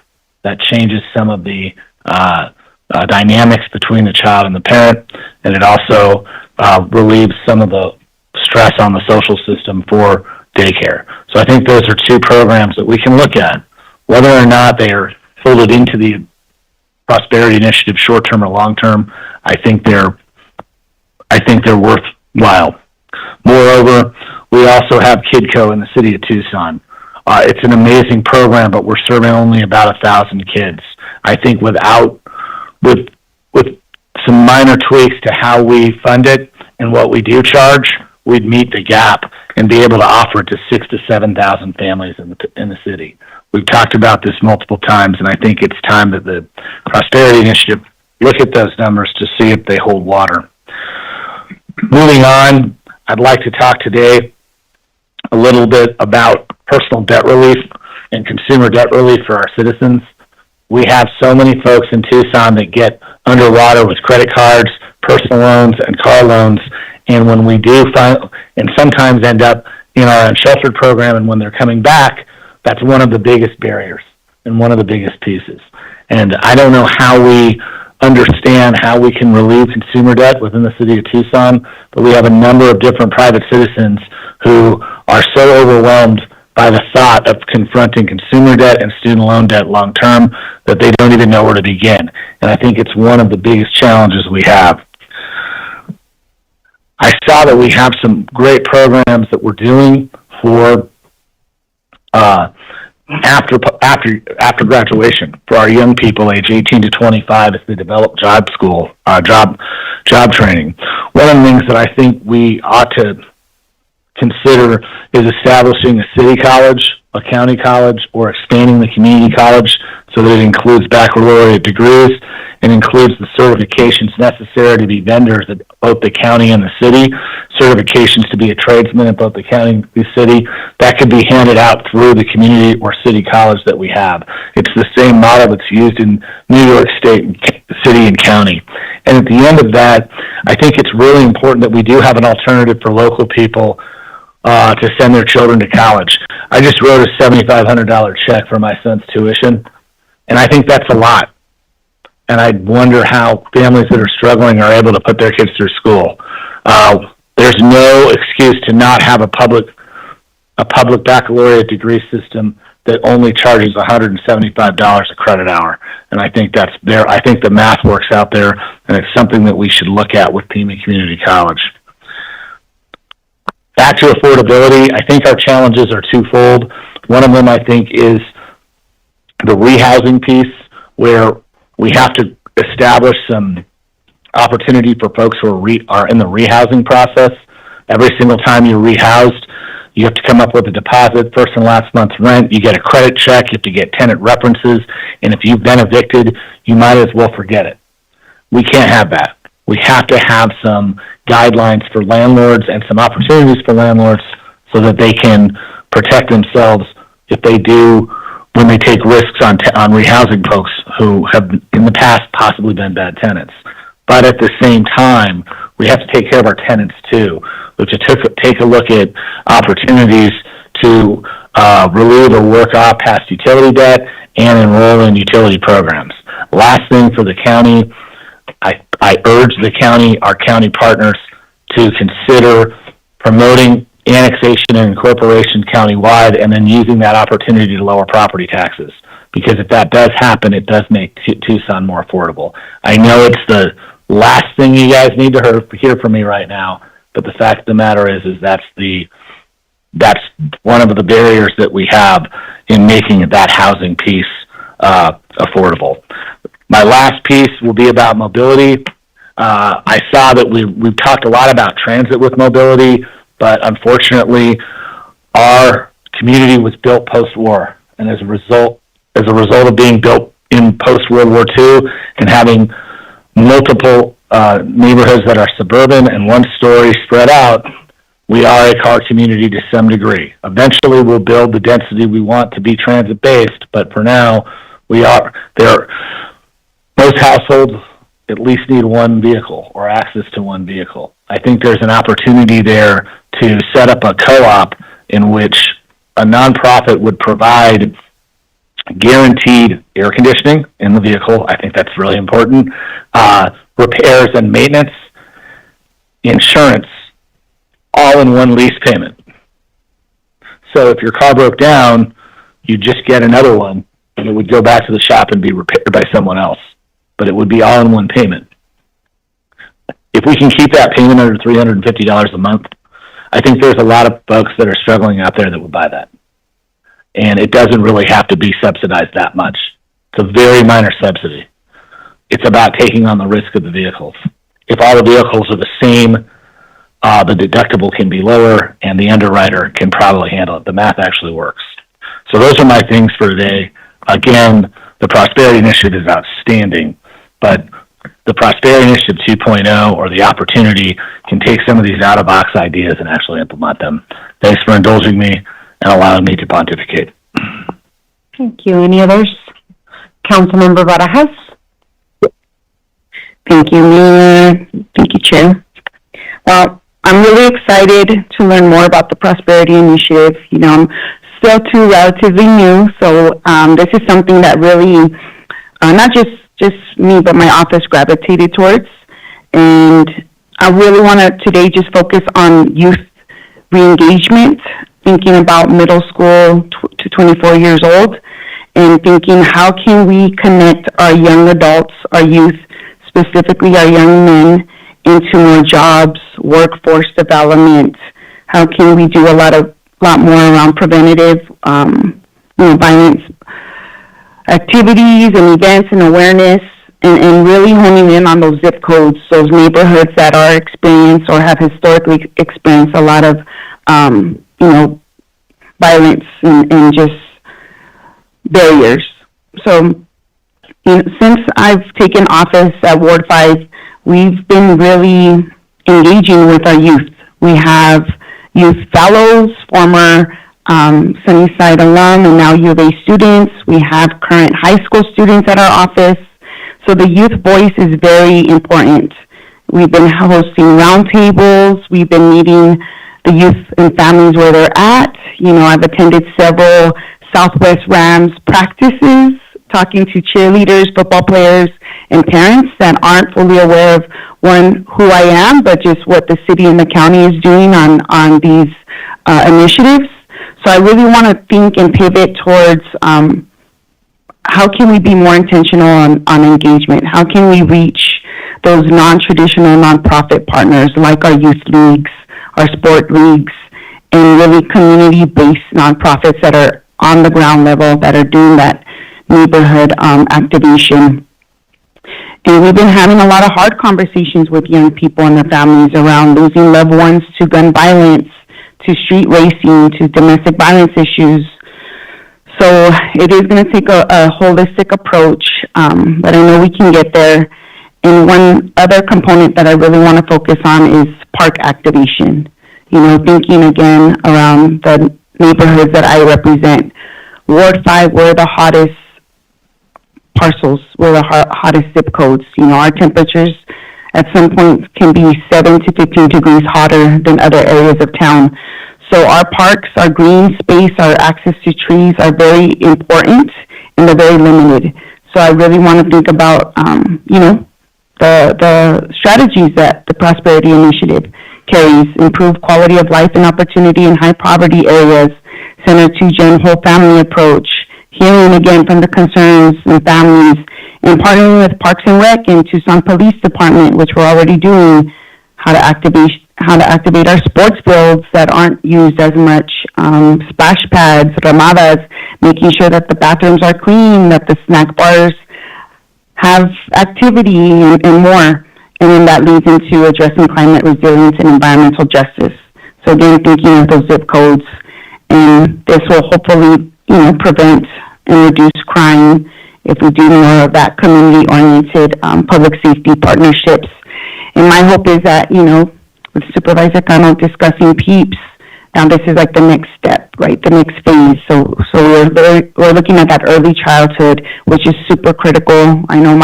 That changes some of the dynamics between the child and the parent, and it also relieves some of the stress on the social system for daycare. So I think those are two programs that we can look at. Whether or not they are folded into the Prosperity Initiative short-term or long-term, I think they're worthwhile. Moreover, we also have KidCo in the city of Tucson. It's an amazing program, but we're serving only about 1,000 kids. I think with some minor tweaks to how we fund it and what we do charge, we'd meet the gap and be able to offer it to 6,000 to 7,000 families in the city. We've talked about this multiple times, and I think it's time that the Prosperity Initiative look at those numbers to see if they hold water. Moving on, I'd like to talk today a little bit about personal debt relief and consumer debt relief for our citizens. We have so many folks in Tucson that get underwater with credit cards, personal loans, and car loans, and when we do find, and sometimes end up in our unsheltered program, and when they're coming back, that's one of the biggest barriers and one of the biggest pieces. And I don't know how we understand how we can relieve consumer debt within the city of Tucson, but we have a number of different private citizens who are so overwhelmed by the thought of confronting consumer debt and student loan debt long term that they don't even know where to begin. And I think it's one of the biggest challenges we have. I saw that we have some great programs that we're doing for after graduation for our young people age 18 to 25 as they develop job training. One of the things that I think we ought to consider is establishing a city college, a county college, or expanding the community college so that it includes baccalaureate degrees and includes the certifications necessary to be vendors at both the county and the city, certifications to be a tradesman at both the county and the city. That could be handed out through the community or city college that we have. It's the same model that's used in New York State, city, and county. And at the end of that, I think it's really important that we do have an alternative for local people to send their children to college. I just wrote a $7,500 check for my son's tuition, and I think that's a lot. And I wonder how families that are struggling are able to put their kids through school. There's no excuse to not have a public baccalaureate degree system that only charges $175 a credit hour. And I think that's there. I think the math works out there, and it's something that we should look at with Pima Community College. Back to affordability, I think our challenges are twofold. One of them, I think, is the rehousing piece, where we have to establish some opportunity for folks who are in the rehousing process. Every single time you're rehoused, you have to come up with a deposit, first and last month's rent. You get a credit check. You have to get tenant references. And if you've been evicted, you might as well forget it. We can't have that. We have to have some guidelines for landlords and some opportunities for landlords so that they can protect themselves if they do, when they take risks on rehousing folks who have in the past possibly been bad tenants. But at the same time, we have to take care of our tenants too. We have to take a look at opportunities to relieve or work off past utility debt and enroll in utility programs. Last thing for the county, I urge the county, our county partners, to consider promoting annexation and incorporation countywide and then using that opportunity to lower property taxes. Because if that does happen, it does make Tucson more affordable. I know it's the last thing you guys need to hear from me right now, but the fact of the matter is that's one of the barriers that we have in making that housing piece affordable. My last piece will be about mobility. I saw that we've talked a lot about transit with mobility, but unfortunately, our community was built post-war, and as a result of being built in post-World War II and having multiple neighborhoods that are suburban and one story spread out, we are a car community to some degree. Eventually, we'll build the density we want to be transit-based, but for now, most households at least need one vehicle or access to one vehicle. I think there's an opportunity there to set up a co-op in which a nonprofit would provide guaranteed air conditioning in the vehicle. I think that's really important. Repairs and maintenance, insurance, all in one lease payment. So if your car broke down, you just get another one, and it would go back to the shop and be repaired by someone else. But it would be all in one payment. If we can keep that payment under $350 a month, I think there's a lot of folks that are struggling out there that would buy that. And it doesn't really have to be subsidized that much. It's a very minor subsidy. It's about taking on the risk of the vehicles. If all the vehicles are the same, the deductible can be lower and the underwriter can probably handle it. The math actually works. So those are my things for today. Again, the Prosperity Initiative is outstanding, but the Prosperity Initiative 2.0 or the opportunity can take some of these out-of-box ideas and actually implement them. Thanks for indulging me and allowing me to pontificate. Thank you. Any others? Councilmember Barajas? Thank you, Mayor. Thank you, Chair. Well, I'm really excited to learn more about the Prosperity Initiative. You know, I'm still too relatively new, so this is something that really, not just me, but my office gravitated towards. And I really want to today just focus on youth re-engagement, thinking about middle school to 24 years old, and thinking how can we connect our young adults, our youth, specifically our young men, into more jobs, workforce development. How can we do a lot more around preventative, violence activities and events and awareness, and really honing in on those zip codes, those neighborhoods that are experienced or have historically experienced a lot of, violence and just barriers. So, since I've taken office at Ward 5, we've been really engaging with our youth. We have youth fellows, former Sunnyside alum, and now U of A students. We have current high school students at our office. So the youth voice is very important. We've been hosting roundtables. We've been meeting the youth and families where they're at. I've attended several Southwest Rams practices, talking to cheerleaders, football players, and parents that aren't fully aware of, one, who I am, but just what the city and the county is doing on these initiatives. So I really want to think and pivot towards how can we be more intentional on engagement? How can we reach those non-traditional nonprofit partners like our youth leagues, our sport leagues, and really community-based nonprofits that are on the ground level, that are doing that neighborhood activation. And we've been having a lot of hard conversations with young people and their families around losing loved ones to gun violence, to street racing, to domestic violence issues. So it is going to take a holistic approach, but I know we can get there. And one other component that I really want to focus on is park activation. Thinking again around the neighborhoods that I represent. Ward 5, we're the hottest parcels, we're the hottest zip codes. Our temperatures at some points can be 7 to 15 degrees hotter than other areas of town. So our parks, our green space, our access to trees are very important, and they're very limited. So I really want to think about, the strategies that the Prosperity Initiative carries: improve quality of life and opportunity in high poverty areas, center to Gen whole family approach, hearing again from the concerns and families, and partnering with Parks and Rec and Tucson Police Department, which we're already doing, how to activate how to activate our sports fields that aren't used as much, splash pads, ramadas, making sure that the bathrooms are clean, that the snack bars have activity and more. And then that leads into addressing climate resilience and environmental justice. So again, thinking of those zip codes, and this will hopefully, prevent and reduce crime if we do more of that community-oriented public safety partnerships. And my hope is that, with Supervisor Cano discussing PEEPs, now this is like the next step, right? The next phase. So we're looking at that early childhood, which is super critical. I know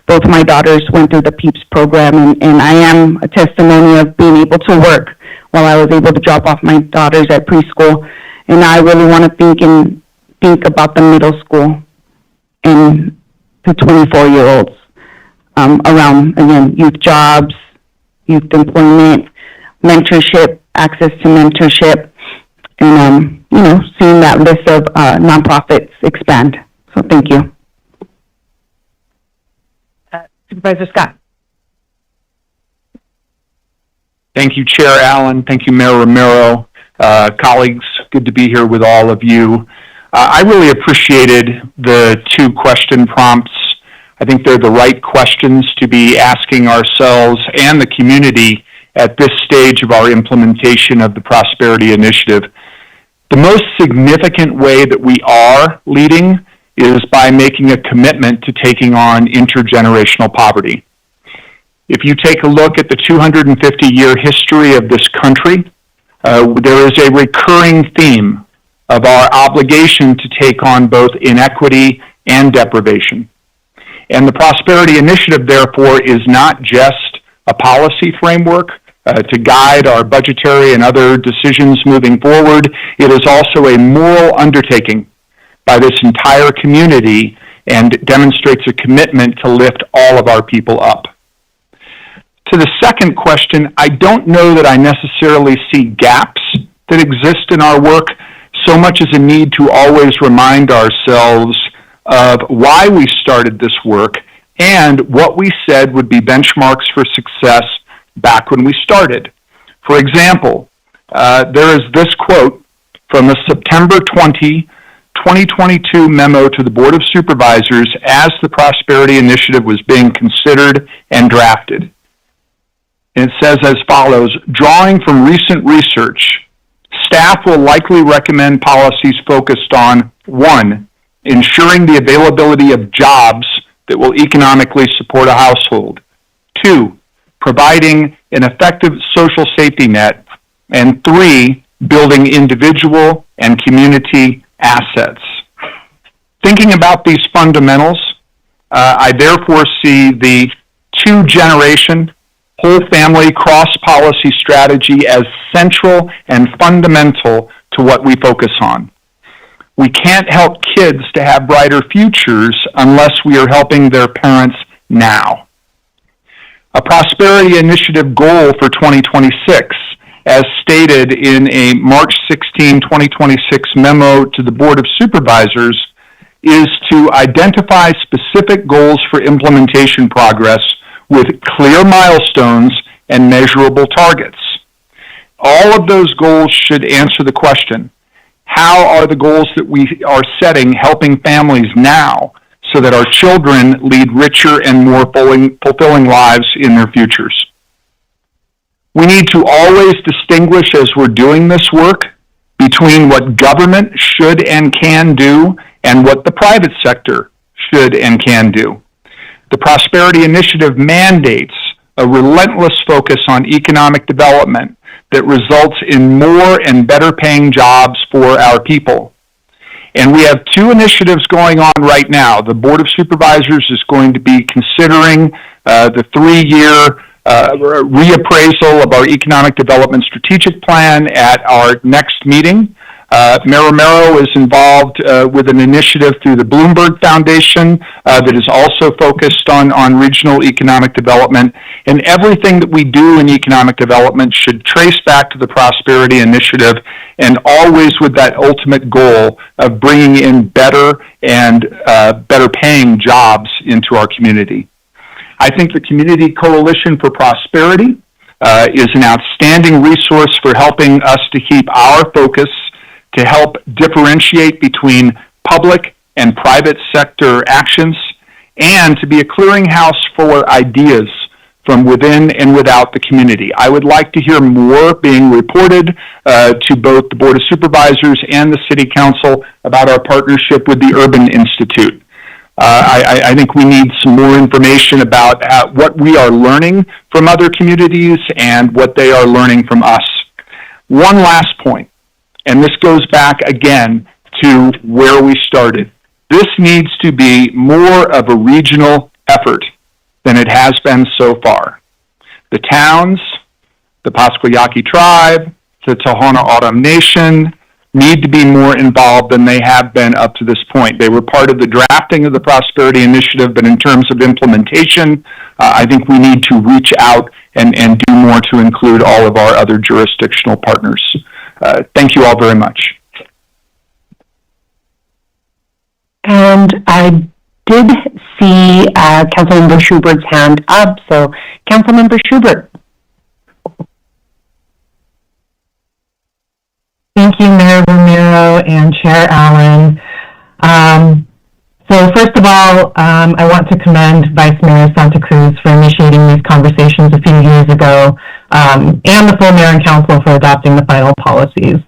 both my daughters went through the PEEPs program, and I am a testimony of being able to work while I was able to drop off my daughters at preschool. And I really want to think about the middle school and the 24-year-olds around, again, youth jobs, youth employment, mentorship, access to mentorship, and, seeing that list of nonprofits expand. So thank you. Supervisor Scott. Thank you, Chair Allen. Thank you, Mayor Romero. Colleagues, good to be here with all of you. I really appreciated the 2 question prompts. I think they're the right questions to be asking ourselves and the community at this stage of our implementation of the Prosperity Initiative. The most significant way that we are leading is by making a commitment to taking on intergenerational poverty. If you take a look at the 250-year history of this country, there is a recurring theme of our obligation to take on both inequity and deprivation. And the Prosperity Initiative, therefore, is not just a policy framework to guide our budgetary and other decisions moving forward. It is also a moral undertaking by this entire community and demonstrates a commitment to lift all of our people up. To the second question, I don't know that I necessarily see gaps that exist in our work so much as a need to always remind ourselves of why we started this work and what we said would be benchmarks for success back when we started. For example, there is this quote from the September 20, 2022 memo to the Board of Supervisors as the Prosperity Initiative was being considered and drafted. And it says as follows: drawing from recent research, staff will likely recommend policies focused on 1, ensuring the availability of jobs that will economically support a household, 2, providing an effective social safety net, and 3, building individual and community assets. Thinking about these fundamentals, I therefore see the 2-generation whole family cross-policy strategy as central and fundamental to what we focus on. We can't help kids to have brighter futures unless we are helping their parents now. A Prosperity Initiative goal for 2026, as stated in a March 16, 2026 memo to the Board of Supervisors, is to identify specific goals for implementation progress with clear milestones and measurable targets. All of those goals should answer the question, how are the goals that we are setting helping families now so that our children lead richer and more fulfilling lives in their futures? We need to always distinguish as we're doing this work between what government should and can do and what the private sector should and can do. The Prosperity Initiative mandates a relentless focus on economic development that results in more and better paying jobs for our people. And we have 2 initiatives going on right now. The Board of Supervisors is going to be considering the 3-year reappraisal of our Economic Development Strategic Plan at our next meeting. Mayor Romero is involved with an initiative through the Bloomberg Foundation that is also focused on regional economic development. And everything that we do in economic development should trace back to the Prosperity Initiative, and always with that ultimate goal of bringing in better and better paying jobs into our community. I think the Community Coalition for Prosperity is an outstanding resource for helping us to keep our focus, to help differentiate between public and private sector actions, and to be a clearinghouse for ideas from within and without the community. I would like to hear more being reported to both the Board of Supervisors and the City Council about our partnership with the Urban Institute. I think we need some more information about what we are learning from other communities and what they are learning from us. One last point, and this goes back again to where we started. This needs to be more of a regional effort than it has been so far. The towns, the Pasquayaki tribe, the Tohono O'odham Nation need to be more involved than they have been up to this point. They were part of the drafting of the Prosperity Initiative, but in terms of implementation, I think we need to reach out and do more to include all of our other jurisdictional partners. Thank you all very much. And I did see Councilmember Schubert's hand up, so Councilmember Schubert. Thank you, Mayor Romero and Chair Allen. So first of all, I want to commend Vice Mayor Santa Cruz for initiating these conversations a few years ago, and the full Mayor and Council for adopting the final policies.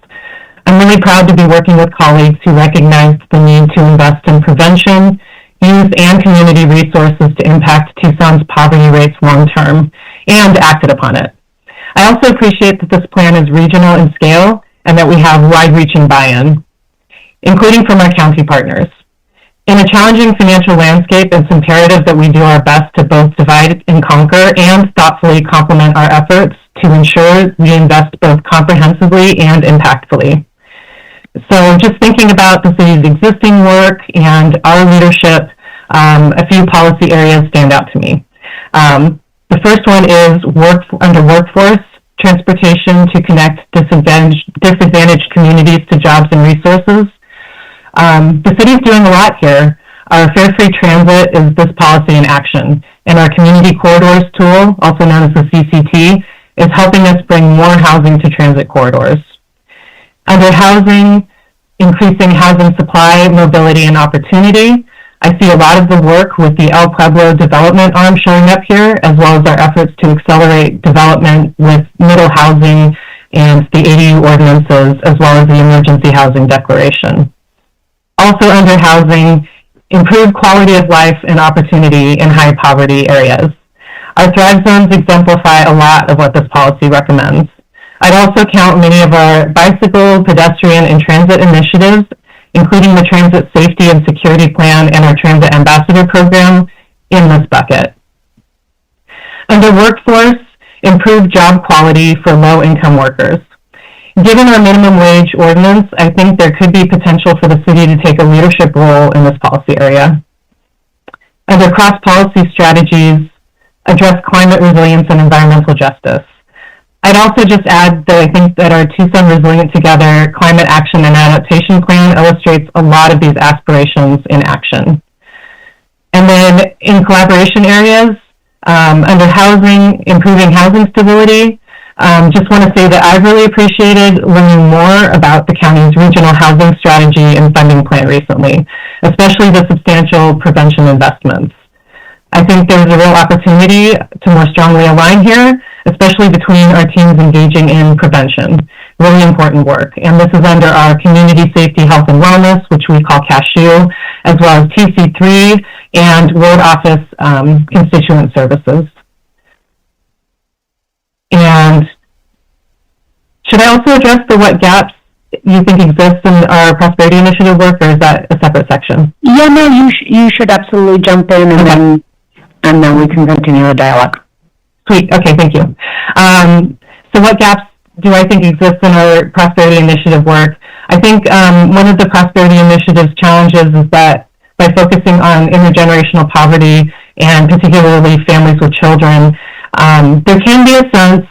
I'm really proud to be working with colleagues who recognized the need to invest in prevention, youth, and community resources to impact Tucson's poverty rates long-term, and acted upon it. I also appreciate that this plan is regional in scale and that we have wide-reaching buy-in, including from our county partners. In a challenging financial landscape, it's imperative that we do our best to both divide and conquer and thoughtfully complement our efforts to ensure we invest both comprehensively and impactfully. So just thinking about the city's existing work and our leadership, a few policy areas stand out to me. The first one is under workforce, transportation to connect disadvantaged communities to jobs and resources. The city's doing a lot here. Our Fare Free Transit is this policy in action, and our Community Corridors tool, also known as the CCT, is helping us bring more housing to transit corridors. Under housing, increasing housing supply, mobility, and opportunity, I see a lot of the work with the El Pueblo development arm showing up here, as well as our efforts to accelerate development with middle housing and the ADU ordinances, as well as the emergency housing declaration. Also under housing, improved quality of life and opportunity in high poverty areas. Our Thrive Zones exemplify a lot of what this policy recommends. I'd also count many of our bicycle, pedestrian, and transit initiatives, including the Transit Safety and Security Plan and our Transit Ambassador Program, in this bucket. Under workforce, improved job quality for low-income workers. Given our minimum wage ordinance, I think there could be potential for the city to take a leadership role in this policy area. Under cross-policy strategies, address climate resilience and environmental justice. I'd also just add that I think that our Tucson Resilient Together Climate Action and Adaptation Plan illustrates a lot of these aspirations in action. And then in collaboration areas, under housing, improving housing stability, just want to say that I've really appreciated learning more about the county's regional housing strategy and funding plan recently, especially the substantial prevention investments. I think there's a real opportunity to more strongly align here, especially between our teams engaging in prevention. Really important work. And this is under our Community Safety, Health, and Wellness, which we call CASHU, as well as TC3 and Ward Office Constituent Services. And should I also address the what gaps you think exist in our Prosperity Initiative work, or is that a separate section? Yeah, no, you should absolutely jump in, and then we can continue the dialogue. Sweet. Okay, thank you. So what gaps do I think exist in our Prosperity Initiative work? I think one of the Prosperity Initiative's challenges is that by focusing on intergenerational poverty and particularly families with children, there can be a sense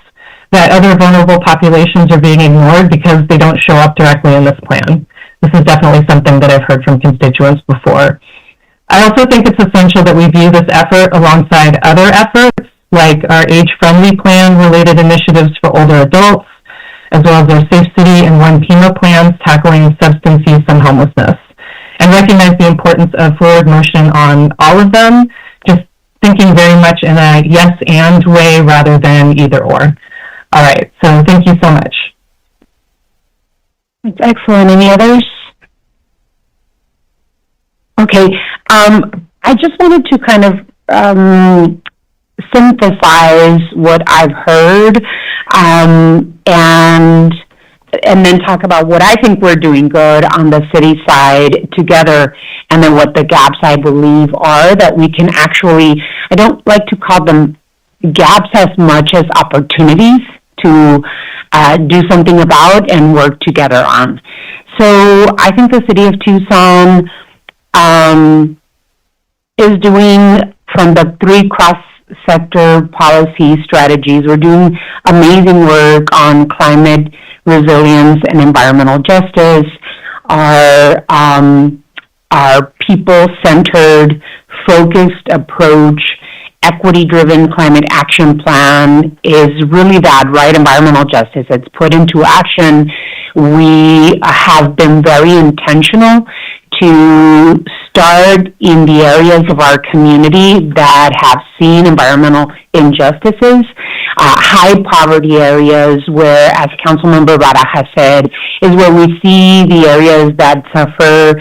that other vulnerable populations are being ignored because they don't show up directly in this plan. This is definitely something that I've heard from constituents before. I also think it's essential that we view this effort alongside other efforts like our age-friendly plan related initiatives for older adults, as well as our Safe City and One Pima plans tackling substance use and homelessness, and recognize the importance of forward motion on all of them, just thinking very much in a yes and way rather than either or. All right, so thank you so much. That's excellent. Any others? Okay, I just wanted to kind of synthesize what I've heard, and then talk about what I think we're doing good on the city side together, and then what the gaps I believe are that we can actually, I don't like to call them gaps as much as opportunities to do something about and work together on. So I think the city of Tucson is doing, from the 3 cross-sector policy strategies, we're doing amazing work on climate resilience and environmental justice. Our people-centered, focused approach, equity-driven climate action plan is really that, right? Environmental justice. It's put into action. We have been very intentional to start in the areas of our community that have seen environmental injustices, high poverty areas where, as Councilmember Baraja said, is where we see the areas that suffer,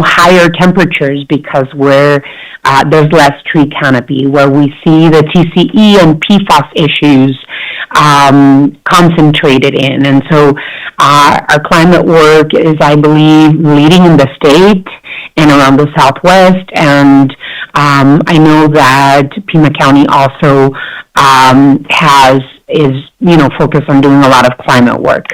higher temperatures because there's less tree canopy, where we see the TCE and PFAS issues concentrated in. And so our climate work is, I believe, leading in the state and around the Southwest. And I know that Pima County also is focused on doing a lot of climate work.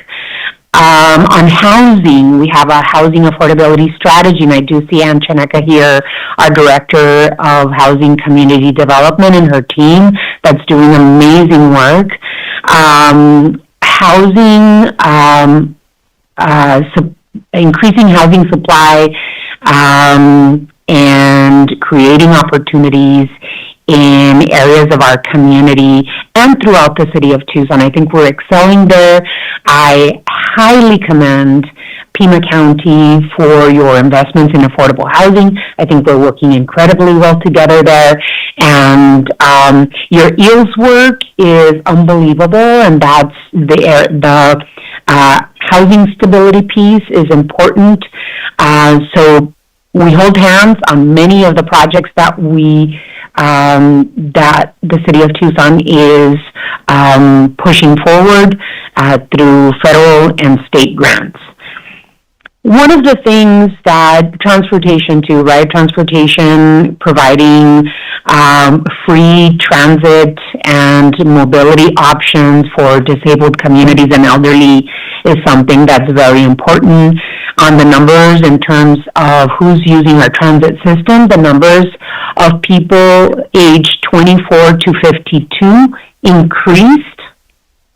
On housing, we have a housing affordability strategy, and I do see Ann Chaneka here, our Director of Housing Community Development, and her team that's doing amazing work. Increasing housing supply and creating opportunities in areas of our community and throughout the city of Tucson. I think we're excelling there. I highly commend Pima County for your investments in affordable housing. I think we're working incredibly well together there. And your EELS work is unbelievable, and that's the housing stability piece is important. So we hold hands on many of the projects that that the city of Tucson is pushing forward through federal and state grants. One of the things that transportation too, right? Transportation, providing free transit and mobility options for disabled communities and elderly is something that's very important. On the numbers in terms of who's using our transit system, the numbers of people aged 24 to 52 increased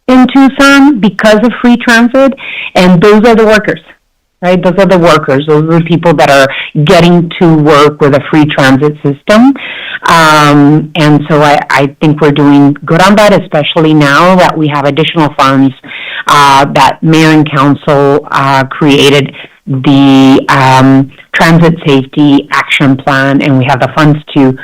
in Tucson because of free transit, and those are the workers. Right? Those are the workers. Those are the people that are getting to work with a free transit system. And so I think we're doing good on that, especially now that we have additional funds that Mayor and Council created the Transit Safety Action Plan, and we have the funds to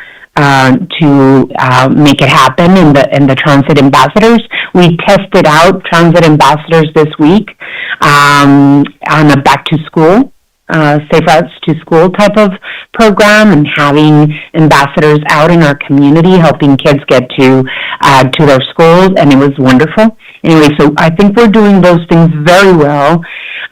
make it happen in the transit ambassadors. We tested out transit ambassadors this week on a back to school, safe routes to school type of program, and having ambassadors out in our community helping kids get to their schools, and it was wonderful. Anyway, so I think we're doing those things very well.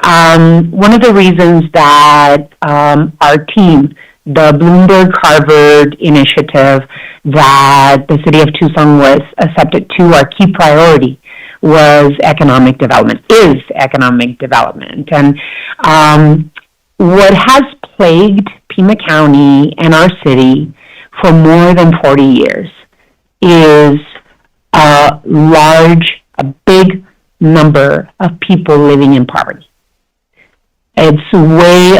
One of the reasons that our team, the Bloomberg-Harvard initiative that the city of Tucson was accepted to, our key priority was economic development, is economic development. And what has plagued Pima County and our city for more than 40 years is a big number of people living in poverty. It's way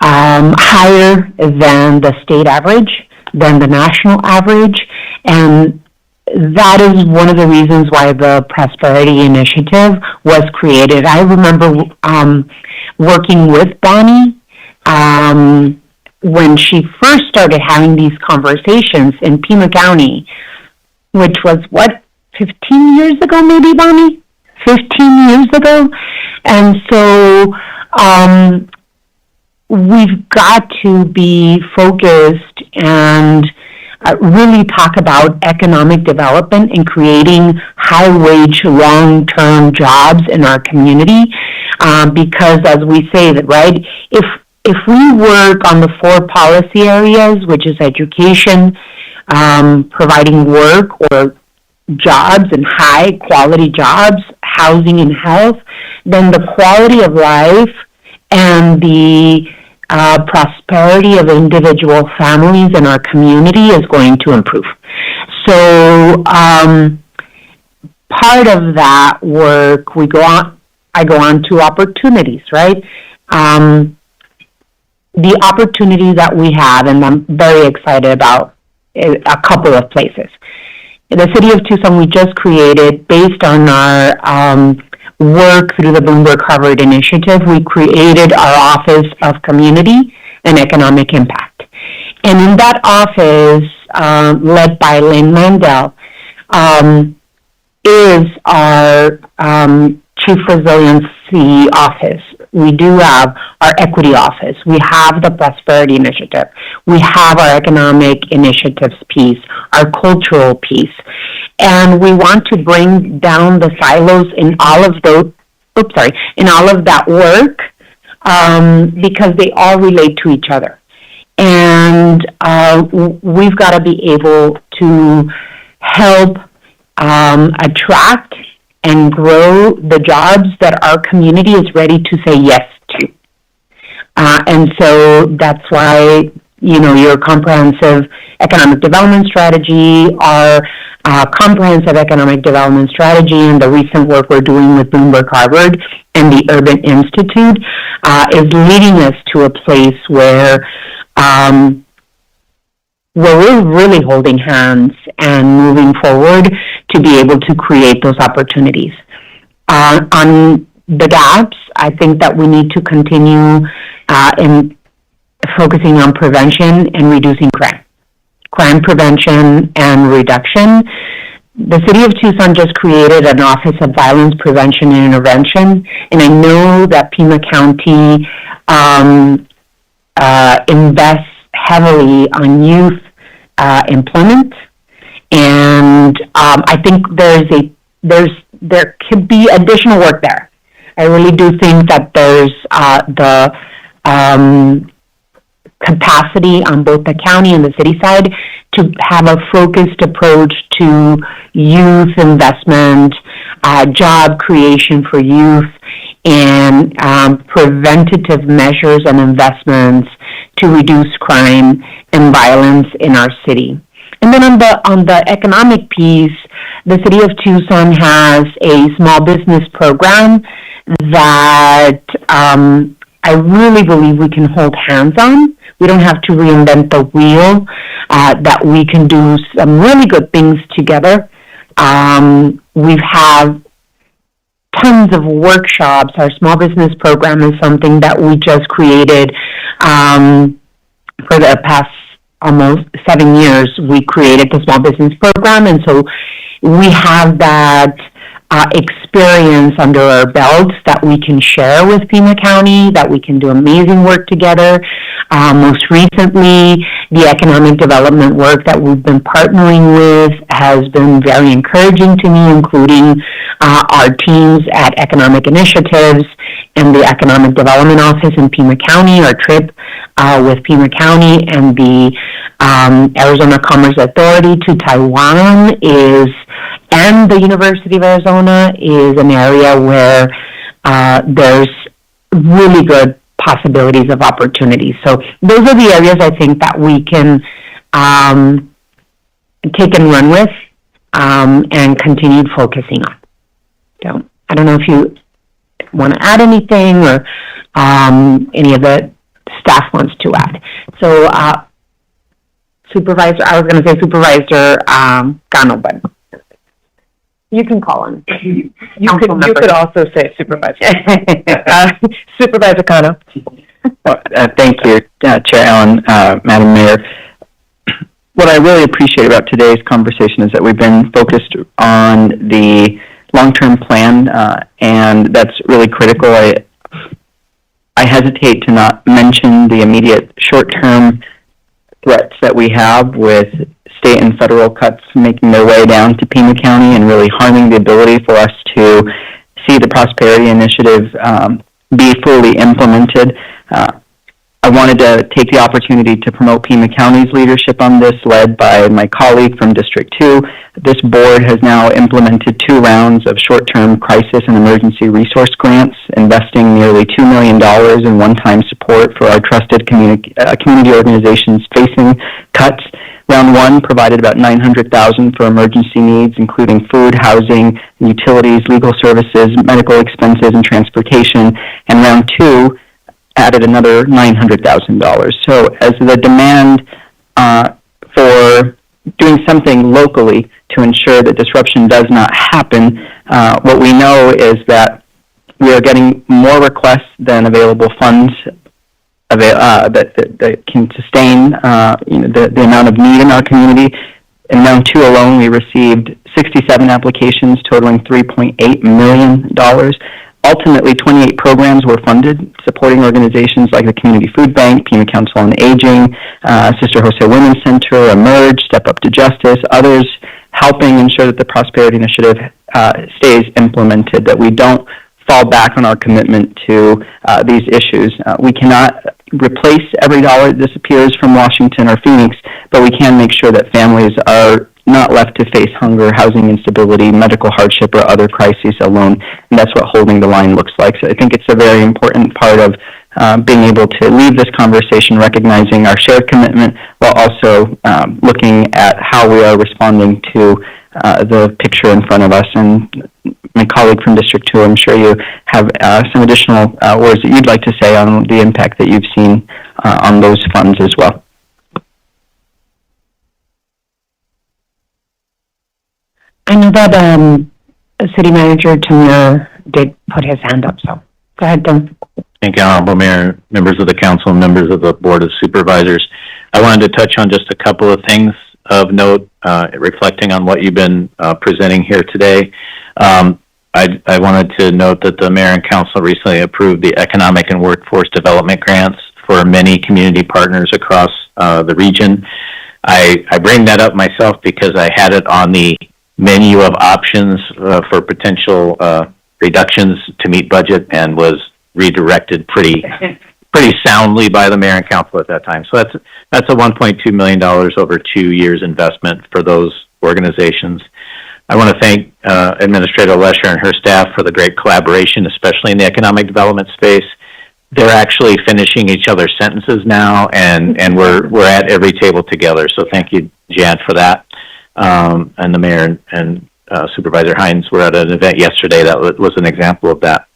higher than the state average. than the national average. And that is one of the reasons why the Prosperity Initiative was created. I remember working with Bonnie when she first started having these conversations in Pima County, which was, 15 years ago, maybe, Bonnie? 15 years ago. And so we've got to be focused and really talk about economic development and creating high-wage, long-term jobs in our community, because, as we say, that right, if we work on the 4 policy areas, which is education, providing work or jobs and high-quality jobs, housing and health, then the quality of life and the prosperity of individual families in our community is going to improve. So part of that work, I go on to opportunities, right? The opportunity that we have, and I'm very excited about a couple of places. In the city of Tucson, we just created, based on our work through the Bloomberg Harvard Initiative, we created our Office of Community and Economic Impact. And in that office, led by Lynn Mandel, is our Chief Resiliency Office. We do have our Equity Office. We have the Prosperity Initiative. We have our Economic Initiatives piece, our Cultural piece. And we want to bring down the silos in all of those, in all of that work, because they all relate to each other. And we've got to be able to help attract and grow the jobs that our community is ready to say yes to. And so that's why, your comprehensive economic development strategy, our comprehensive economic development strategy, and the recent work we're doing with Bloomberg Harvard and the Urban Institute is leading us to a place where we're really holding hands and moving forward to be able to create those opportunities. On the gaps, I think that we need to continue in focusing on prevention and reducing crime prevention and reduction. The city of Tucson just created an Office of Violence Prevention and Intervention, and I know that Pima County invests heavily on youth employment, and I think there could be additional work there. I really do think that there's the capacity on both the county and the city side to have a focused approach to youth investment, job creation for youth, and preventative measures and investments to reduce crime and violence in our city. And then on the economic piece, the city of Tucson has a small business program that I really believe we can hold hands on. We don't have to reinvent the wheel, that we can do some really good things together. We have tons of workshops. Our small business program is something that we just created for the past almost 7 years. We created the small business program, and so we have that experience under our belts that we can share with Pima County, that we can do amazing work together. Most recently, the economic development work that we've been partnering with has been very encouraging to me, including our teams at Economic Initiatives and the Economic Development Office in Pima County. Our trip with Pima County and the Arizona Commerce Authority to Taiwan and the University of Arizona is an area where there's really good possibilities of opportunities. So those are the areas I think that we can take and run with and continue focusing on. So I don't know if you want to add anything or any of the staff wants to add. So Supervisor, I was going to say Supervisor Cano, but you can call him. You could also say Supervisor. Supervisor Cano. Thank you, Chair Allen, Madam Mayor. What I really appreciate about today's conversation is that we've been focused on the long-term plan, and that's really critical. I hesitate to not mention the immediate short-term threats that we have with state and federal cuts making their way down to Pima County and really harming the ability for us to see the Prosperity Initiative be fully implemented. I wanted to take the opportunity to promote Pima County's leadership on this, led by my colleague from District 2. This board has now implemented 2 rounds of short-term crisis and emergency resource grants, investing nearly $2 million in one-time support for our trusted community organizations facing cuts. Round 1 provided about $900,000 for emergency needs, including food, housing, utilities, legal services, medical expenses, and transportation. And Round 2 added another $900,000. So as the demand for doing something locally to ensure that disruption does not happen, what we know is that we are getting more requests than available funds that can sustain the amount of need in our community. In Round 2 alone, we received 67 applications totaling $3.8 million. Ultimately, 28 programs were funded, supporting organizations like the Community Food Bank, Pima Council on Aging, Sister Jose Women's Center, Emerge, Step Up to Justice, others helping ensure that the Prosperity Initiative stays implemented, that we don't fall back on our commitment to these issues. We cannot replace every dollar that disappears from Washington or Phoenix, but we can make sure that families are not left to face hunger, housing instability, medical hardship, or other crises alone. And that's what holding the line looks like. So I think it's a very important part of being able to leave this conversation recognizing our shared commitment while also looking at how we are responding to the picture in front of us. And my colleague from District 2, I'm sure you have some additional words that you'd like to say on the impact that you've seen on those funds as well. I know that City Manager Tamir did put his hand up, so go ahead, Tim. Thank you, Honorable Mayor, members of the council, and members of the Board of Supervisors. I wanted to touch on just a couple of things of note, reflecting on what you've been presenting here today. I wanted to note that the Mayor and Council recently approved the Economic and Workforce Development Grants for many community partners across the region. I bring that up myself because I had it on the menu of options for potential reductions to meet budget and was redirected pretty soundly by the mayor and council at that time. So that's a $1.2 million over 2 years investment for those organizations. I want to thank Administrator Lesher and her staff for the great collaboration, especially in the economic development space. They're actually finishing each other's sentences now, and we're at every table together. So thank you, Jan, for that. And the mayor and Supervisor Hines were at an event yesterday that was an example of that.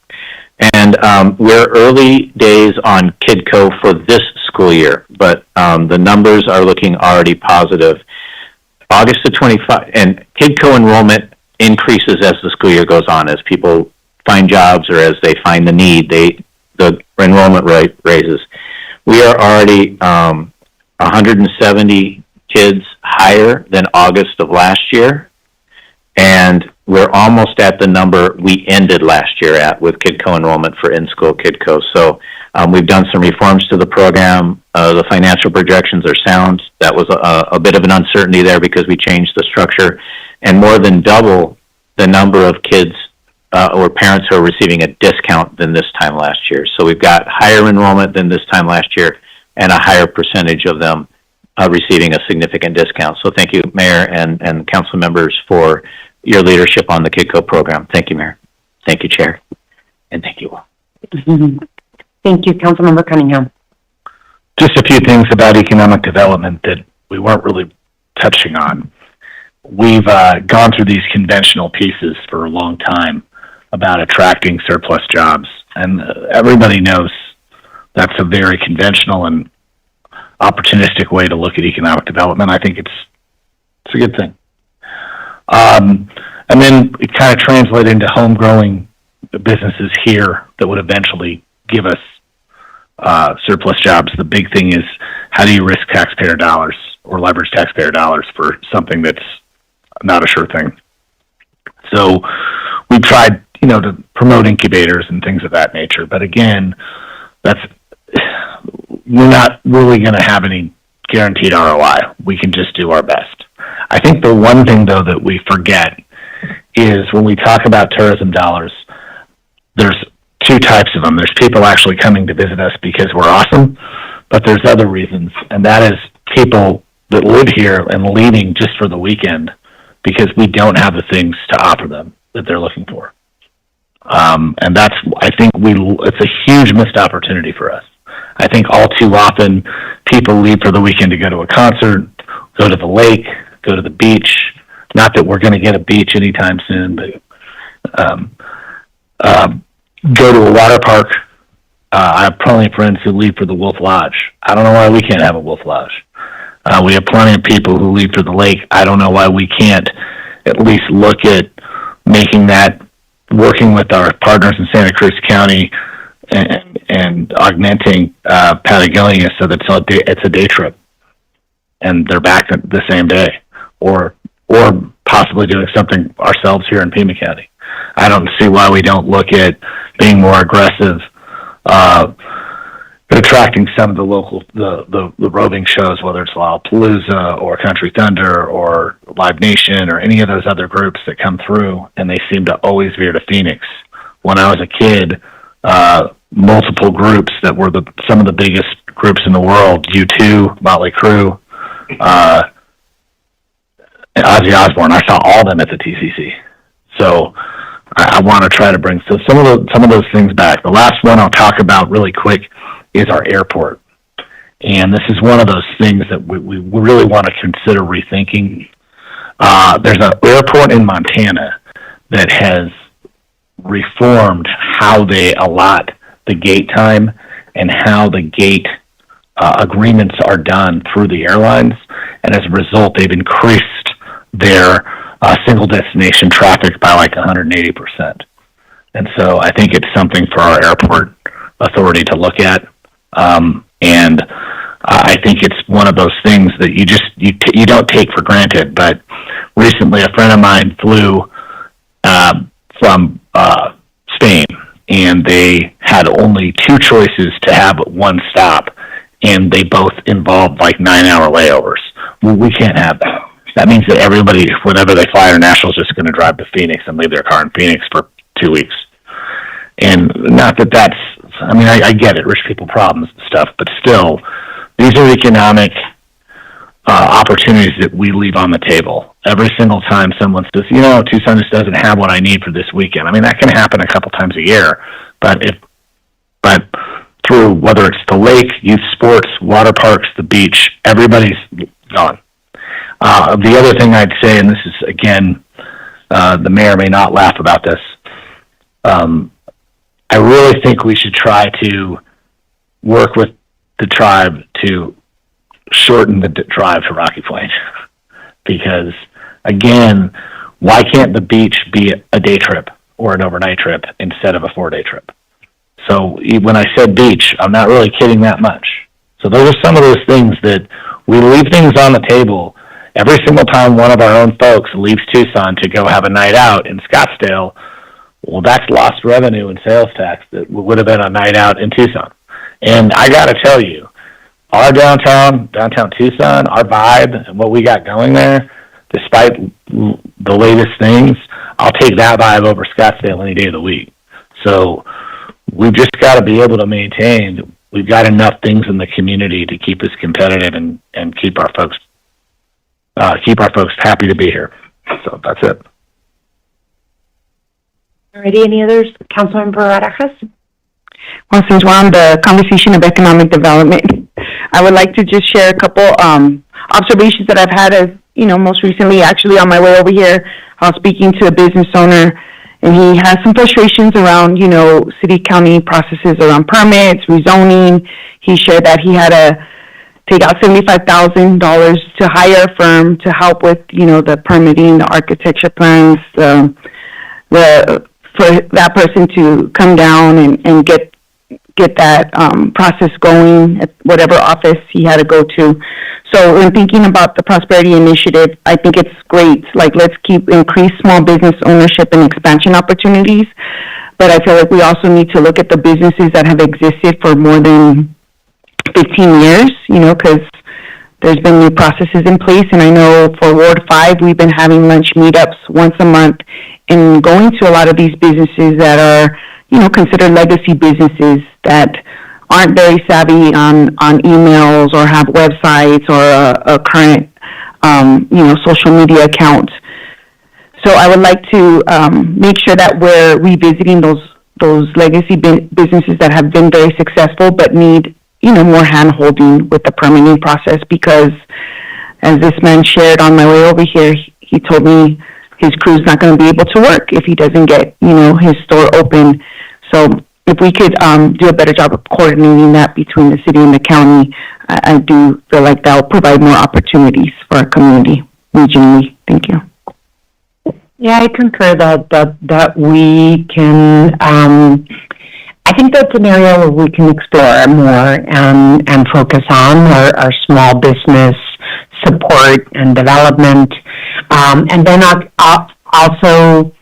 And we're early days on KidCo for this school year, but the numbers are looking already positive. August of 25, and KidCo enrollment increases as the school year goes on. As people find jobs or as they find the need, the enrollment rate raises. We are already 170 kids higher than August of last year, and we're almost at the number we ended last year at with KidCo enrollment for in-school KidCo. So we've done some reforms to the program. The financial projections are sound. That was a bit of an uncertainty there because we changed the structure, and more than double the number of kids or parents who are receiving a discount than this time last year. So we've got higher enrollment than this time last year and a higher percentage of them receiving a significant discount. So thank you, Mayor and council members, for your leadership on the KidCo program. Thank you, Mayor. Thank you, Chair. And thank you all. Thank you, Councilmember Cunningham. Just a few things about economic development that we weren't really touching on. We've gone through these conventional pieces for a long time about attracting surplus jobs, and everybody knows that's a very conventional and opportunistic way to look at economic development. I think it's a good thing. And then it kind of translated into home growing businesses here that would eventually give us surplus jobs. The big thing is, how do you risk taxpayer dollars or leverage taxpayer dollars for something that's not a sure thing? So we tried, to promote incubators and things of that nature. But again, we're not really going to have any guaranteed ROI. We can just do our best. I think the one thing, though, that we forget is when we talk about tourism dollars, there's two types of them. There's people actually coming to visit us because we're awesome, but there's other reasons, and that is people that live here and leaving just for the weekend because we don't have the things to offer them that they're looking for. And that's, I think it's a huge missed opportunity for us. I think all too often people leave for the weekend to go to a concert, go to the lake, go to the beach. Not that we're going to get a beach anytime soon, but go to a water park. I have plenty of friends who leave for the Wolf Lodge. I don't know why we can't have a Wolf Lodge. We have plenty of people who leave for the lake. I don't know why we can't at least look at making that, working with our partners in Santa Cruz County and augmenting Patagonia so that it's a day trip and they're back the same day, or possibly doing something ourselves here in Pima County. I don't see why we don't look at being more aggressive, attracting some of the local, the roving shows, whether it's Lollapalooza or Country Thunder or Live Nation or any of those other groups that come through, and they seem to always veer to Phoenix. When I was a kid, multiple groups that were some of the biggest groups in the world, U2, Motley Crue, Ozzy Osbourne, I saw all of them at the TCC. So I want to try to bring some of those things back. The last one I'll talk about really quick is our airport. And this is one of those things that we really want to consider rethinking. There's an airport in Montana that has reformed how they allot the gate time and how the gate agreements are done through the airlines. And as a result, they've increased their single destination traffic by like 180%. And so I think it's something for our airport authority to look at. And I think it's one of those things that you don't take for granted. But recently a friend of mine flew from Spain, and they had only two choices to have one stop, and they both involved like 9-hour layovers. We can't have that. That means that everybody, whenever they fly international, is just going to drive to Phoenix and leave their car in Phoenix for 2 weeks. And not that that's, I get it, rich people problems and stuff, but still, these are economic opportunities that we leave on the table. Every single time someone says, Tucson just doesn't have what I need for this weekend. That can happen a couple times a year, but through, whether it's the lake, youth sports, water parks, the beach, everybody's gone. The other thing I'd say, and this is, again, the mayor may not laugh about this, I really think we should try to work with the tribe to shorten the drive to Rocky Point. Because, again, why can't the beach be a day trip or an overnight trip instead of a 4-day trip? So when I said beach, I'm not really kidding that much. So those are some of those things that we leave things on the table. Every single time one of our own folks leaves Tucson to go have a night out in Scottsdale, well, that's lost revenue and sales tax that would have been a night out in Tucson. And I got to tell you, our downtown Tucson, our vibe and what we got going there, despite the latest things, I'll take that vibe over Scottsdale any day of the week. So we've just got to be able to maintain, we've got enough things in the community to keep us competitive and keep our folks happy to be here. So that's it. Alrighty, any others? Councilmember Barajas? Well, since we're on the conversation of economic development, I would like to just share a couple observations that I've had as, most recently, actually on my way over here, I was speaking to a business owner, and he has some frustrations around, city-county processes around permits, rezoning. He shared that he had take out $75,000 to hire a firm to help with, the permitting, the architecture plans, for that person to come down and get that process going at whatever office he had to go to. So when thinking about the Prosperity Initiative, I think it's great. Like, let's increase small business ownership and expansion opportunities. But I feel like we also need to look at the businesses that have existed for more than 15 years, because there's been new processes in place. And I know for Ward 5, we've been having lunch meetups once a month and going to a lot of these businesses that are, considered legacy businesses that aren't very savvy on emails or have websites or a current, social media account. So I would like to make sure that we're revisiting those legacy businesses that have been very successful but need, more hand-holding with the permitting process, because as this man shared on my way over here, he told me his crew's not going to be able to work if he doesn't get, his store open. So if we could do a better job of coordinating that between the city and the county, I do feel like that will provide more opportunities for our community regionally. Thank you. Yeah, I concur that we can, I think that's an area where we can explore more and focus on our small business support and development. And then also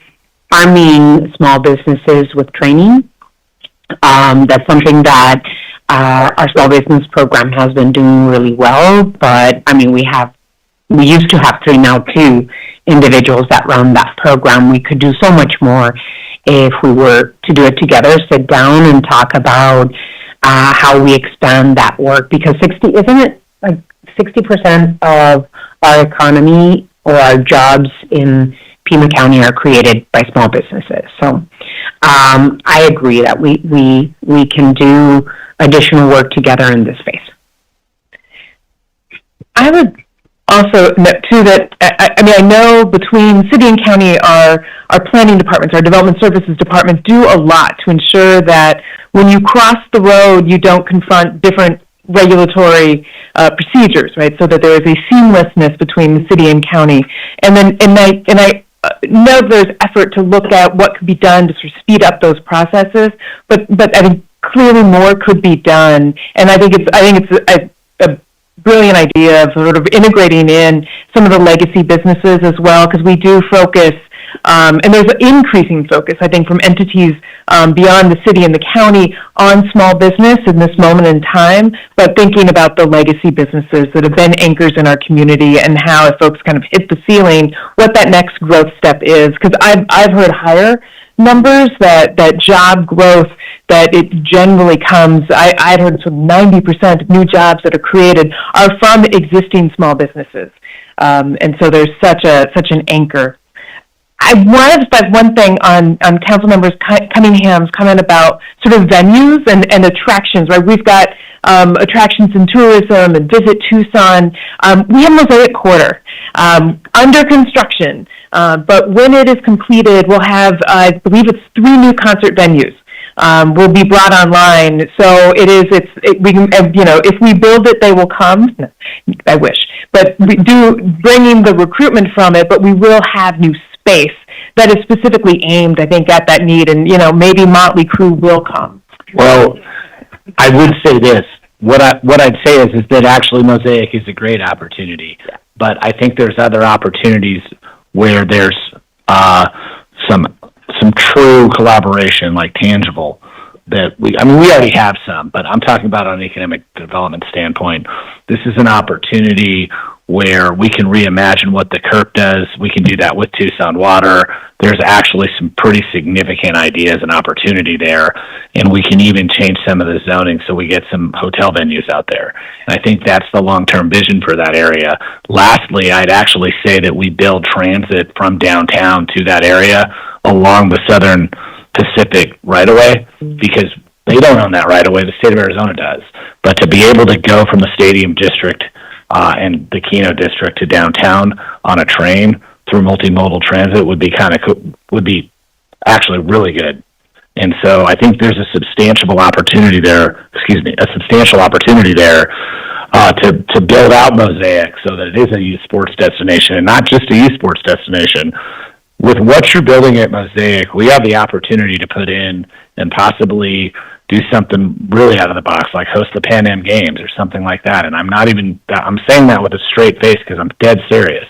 arming small businesses with training. That's something that our small business program has been doing really well, but I mean, we used to have 3, now 2 individuals that run that program. We could do so much more if we were to do it together, sit down and talk about how we expand that work, because 60% of our economy or our jobs in Pima County are created by small businesses. So I agree that we can do additional work together in this space. I would also note too that I know between city and county, our planning departments, our development services department do a lot to ensure that when you cross the road, you don't confront different regulatory procedures, right? So that there is a seamlessness between the city and county. And I know there's effort to look at what could be done to sort of speed up those processes, but I think clearly more could be done. And I think it's a brilliant idea of sort of integrating in some of the legacy businesses as well, because we do focus, and there's an increasing focus, I think, from entities beyond the city and the county on small business in this moment in time, but thinking about the legacy businesses that have been anchors in our community and how if folks kind of hit the ceiling, what that next growth step is. Because I've heard higher numbers that job growth, that it generally comes, I've heard sort of 90% of new jobs that are created are from existing small businesses. And so there's such an anchor. I wanted to find one thing on Councilmember Cunningham's comment about sort of venues and attractions, right? We've got attractions in tourism and Visit Tucson. We have Mosaic Quarter under construction, but when it is completed, we'll have, I believe it's 3 new concert venues. Will be brought online. So we can, if we build it, they will come. No, I wish, but we do bringing the recruitment from it, but we will have new space that is specifically aimed, I think, at that need. And, maybe Motley Crue will come. Well, I would say this. What I'd say is that actually Mosaic is a great opportunity, but I think there's other opportunities where there's some true collaboration, like tangible, that we already have some, but I'm talking about on an economic development standpoint. This is an opportunity where we can reimagine what the CURP does. We can do that with Tucson Water. There's actually some pretty significant ideas and opportunity there, and we can even change some of the zoning so we get some hotel venues out there. And I think that's the long-term vision for that area. Lastly, I'd actually say that we build transit from downtown to that area along the Southern Pacific right-of-way, because they don't own that right-of-way, the state of Arizona does. But to be able to go from the Stadium District and the Keno District to downtown on a train through multimodal transit would be actually really good. And so I think there's a substantial opportunity there to build out Mosaic so that it is a youth sports destination and not just a youth sports destination. With what you're building at Mosaic, we have the opportunity to put in and possibly do something really out of the box, like host the Pan Am Games or something like that. And I'm saying that with a straight face because I'm dead serious.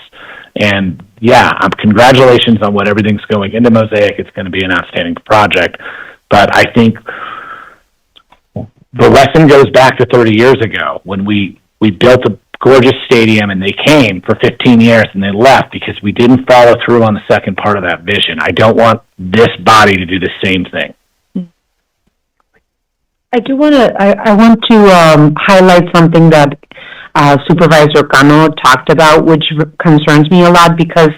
And yeah, congratulations on what everything's going into Mosaic. It's going to be an outstanding project. But I think the lesson goes back to 30 years ago when we built a gorgeous stadium and they came for 15 years and they left because we didn't follow through on the second part of that vision. I don't want this body to do the same thing. I want to highlight something that Supervisor Cano talked about, which concerns me a lot, because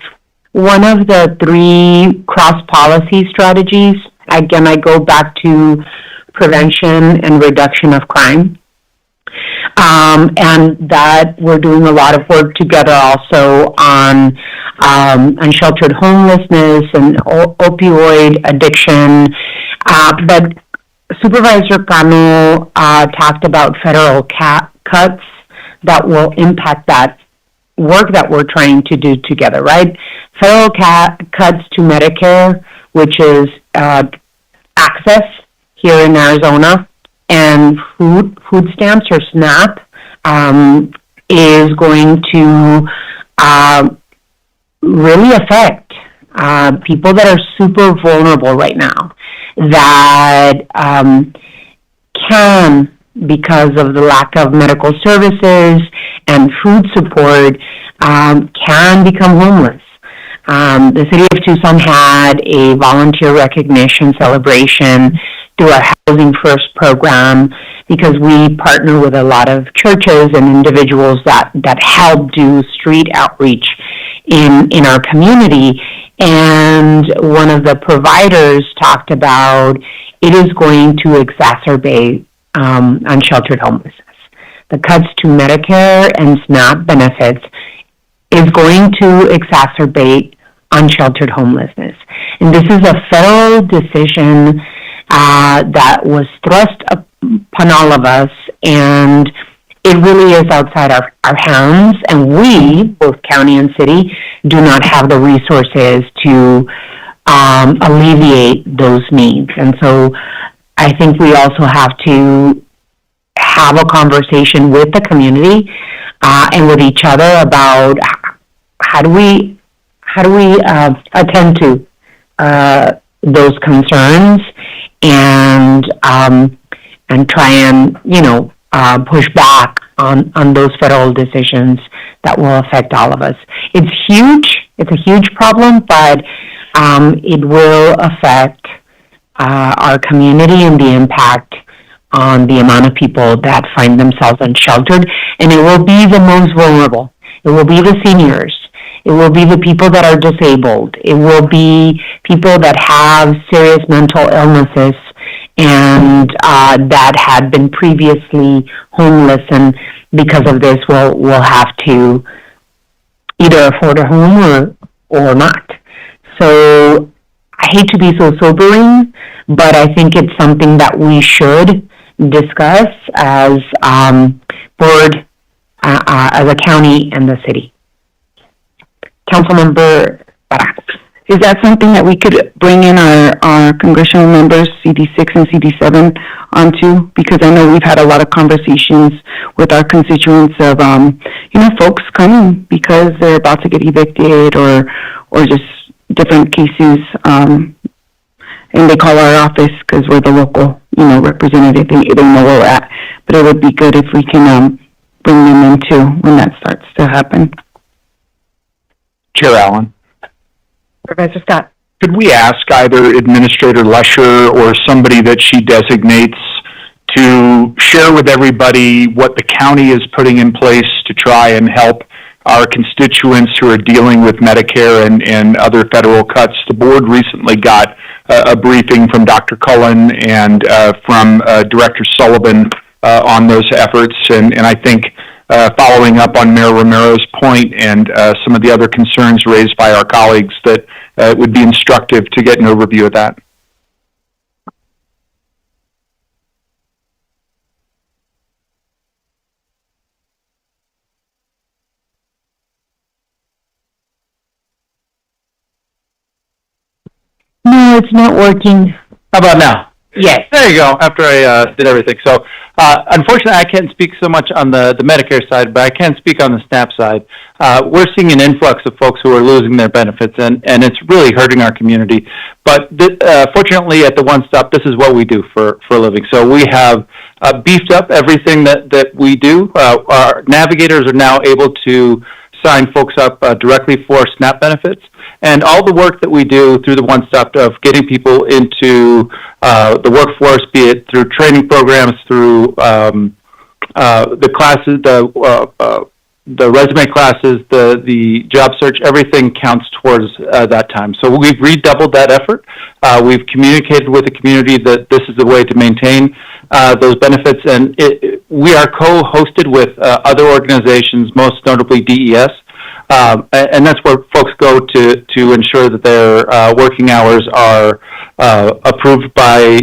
one of the 3 cross-policy strategies, again, I go back to prevention and reduction of crime, and that we're doing a lot of work together also on unsheltered homelessness and opioid addiction, but Supervisor Cano talked about federal cuts that will impact that work that we're trying to do together, right? Federal cuts to Medicare, which is access here in Arizona, and food stamps or SNAP is going to really affect people that are super vulnerable right now, that can, because of the lack of medical services and food support, can become homeless. The city of Tucson had a volunteer recognition celebration through our Housing First program because we partner with a lot of churches and individuals that help do street outreach in our community. And one of the providers talked about it is going to exacerbate unsheltered homelessness. The cuts to Medicare and SNAP benefits is going to exacerbate unsheltered homelessness. And this is a federal decision that was thrust upon all of us, and it really is outside our hands, and we, both county and city, do not have the resources to alleviate those needs. And so I think we also have to have a conversation with the community and with each other about how do we attend to those concerns and try and push back on those federal decisions that will affect all of us. It's huge. It's a huge problem, but it will affect our community and the impact on the amount of people that find themselves unsheltered. And it will be the most vulnerable. It will be the seniors. It will be the people that are disabled. It will be people that have serious mental illnesses and that had been previously homeless, and because of this will have to either afford a home or not. So I hate to be so sobering, but I think it's something that we should discuss as board, as a county and the city. Councilmember Parra. Is that something that we could bring in our congressional members, CD6 and CD7, onto? Because I know we've had a lot of conversations with our constituents of, folks coming because they're about to get evicted or just different cases, and they call our office because we're the local, representative. They know where we're at. But it would be good if we can bring them in too when that starts to happen. Chair Allen. Supervisor Scott. Could we ask either Administrator Lesher or somebody that she designates to share with everybody what the county is putting in place to try and help our constituents who are dealing with Medicare and other federal cuts? The board recently got a briefing from Dr. Cullen and from Director Sullivan on those efforts, and I think following up on Mayor Romero's point and some of the other concerns raised by our colleagues, that it would be instructive to get an overview of that. it's not working. How about now? Yes. There you go, after I did everything. So, unfortunately, I can't speak so much on the Medicare side, but I can speak on the SNAP side. We're seeing an influx of folks who are losing their benefits, and it's really hurting our community. But fortunately, at the One Stop, this is what we do for a living. So we have beefed up everything that we do. Our navigators are now able to sign folks up directly for SNAP benefits. And all the work that we do through the One Stop of getting people into the workforce, be it through training programs, through the classes, the resume classes, the job search, everything counts towards that time. So we've redoubled that effort. We've communicated with the community that this is the way to maintain those benefits, and we are co-hosted with other organizations, most notably DES. And that's where folks go to ensure that their working hours are approved by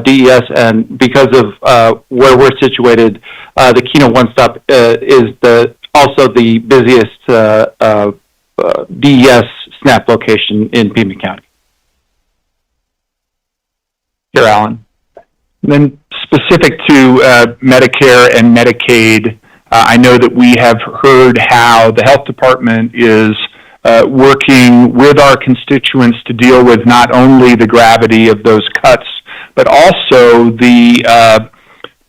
DES. And because of where we're situated, the Keno One Stop is also the busiest DES SNAP location in Pima County. Here, Alan. And then specific to Medicare and Medicaid, I know that we have heard how the health department is working with our constituents to deal with not only the gravity of those cuts, but also the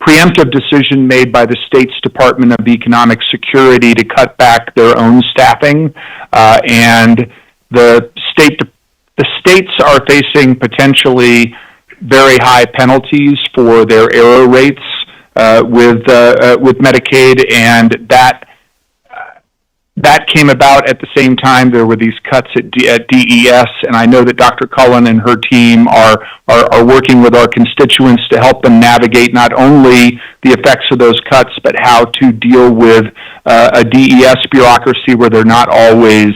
preemptive decision made by the state's Department of Economic Security to cut back their own staffing. And the states are facing potentially very high penalties for their error rates with Medicaid, and that came about at the same time there were these cuts at DES, and I know that Dr. Cullen and her team are working with our constituents to help them navigate not only the effects of those cuts, but how to deal with a DES bureaucracy where they're not always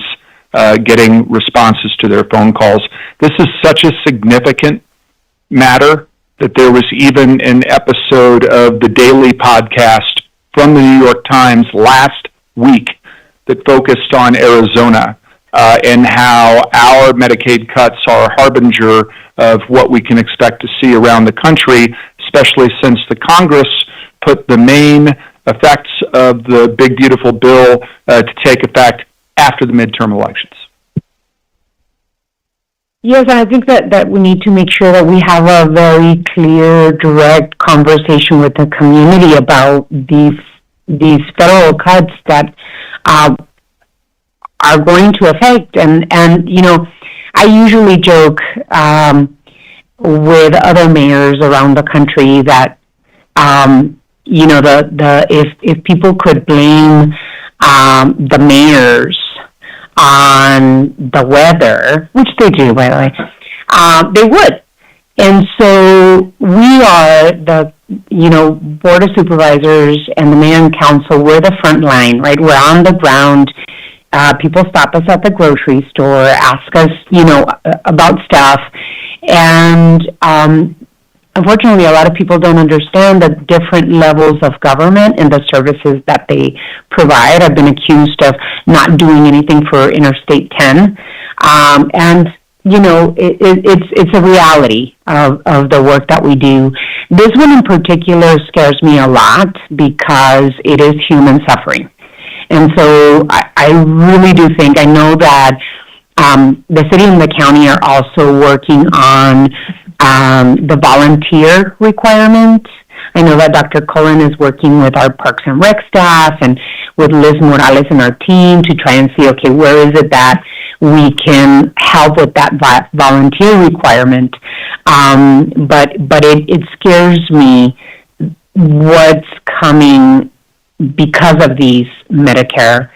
getting responses to their phone calls. This is such a significant matter that there was even an episode of the Daily Podcast from the New York Times last week that focused on Arizona and how our Medicaid cuts are a harbinger of what we can expect to see around the country, especially since the Congress put the main effects of the big, beautiful bill to take effect after the midterm elections. Yes, and I think that we need to make sure that we have a very clear, direct conversation with the community about these federal cuts that are going to affect. And you know, I usually joke with other mayors around the country that you know, if people could blame the mayors on the weather, which they do, by the way, they would. And so we are the, you know, Board of Supervisors and the Mayor and Council, we're the front line, right? We're on the ground. People stop us at the grocery store, ask us, you know, about stuff. And unfortunately, a lot of people don't understand the different levels of government and the services that they provide. I've been accused of not doing anything for Interstate 10. And, you know, it's a reality of the work that we do. This one in particular scares me a lot because it is human suffering. And so I really do think, I know that the city and the county are also working on the volunteer requirement. I know that Dr. Cullen is working with our Parks and Rec staff and with Liz Morales and our team to try and see, okay, where is it that we can help with that volunteer requirement. But it scares me what's coming because of these Medicare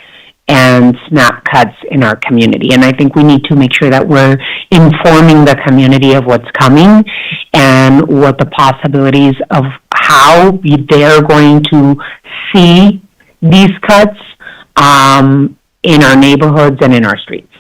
and SNAP cuts in our community. And I think we need to make sure that we're informing the community of what's coming and what the possibilities of how they're going to see these cuts in our neighborhoods and in our streets.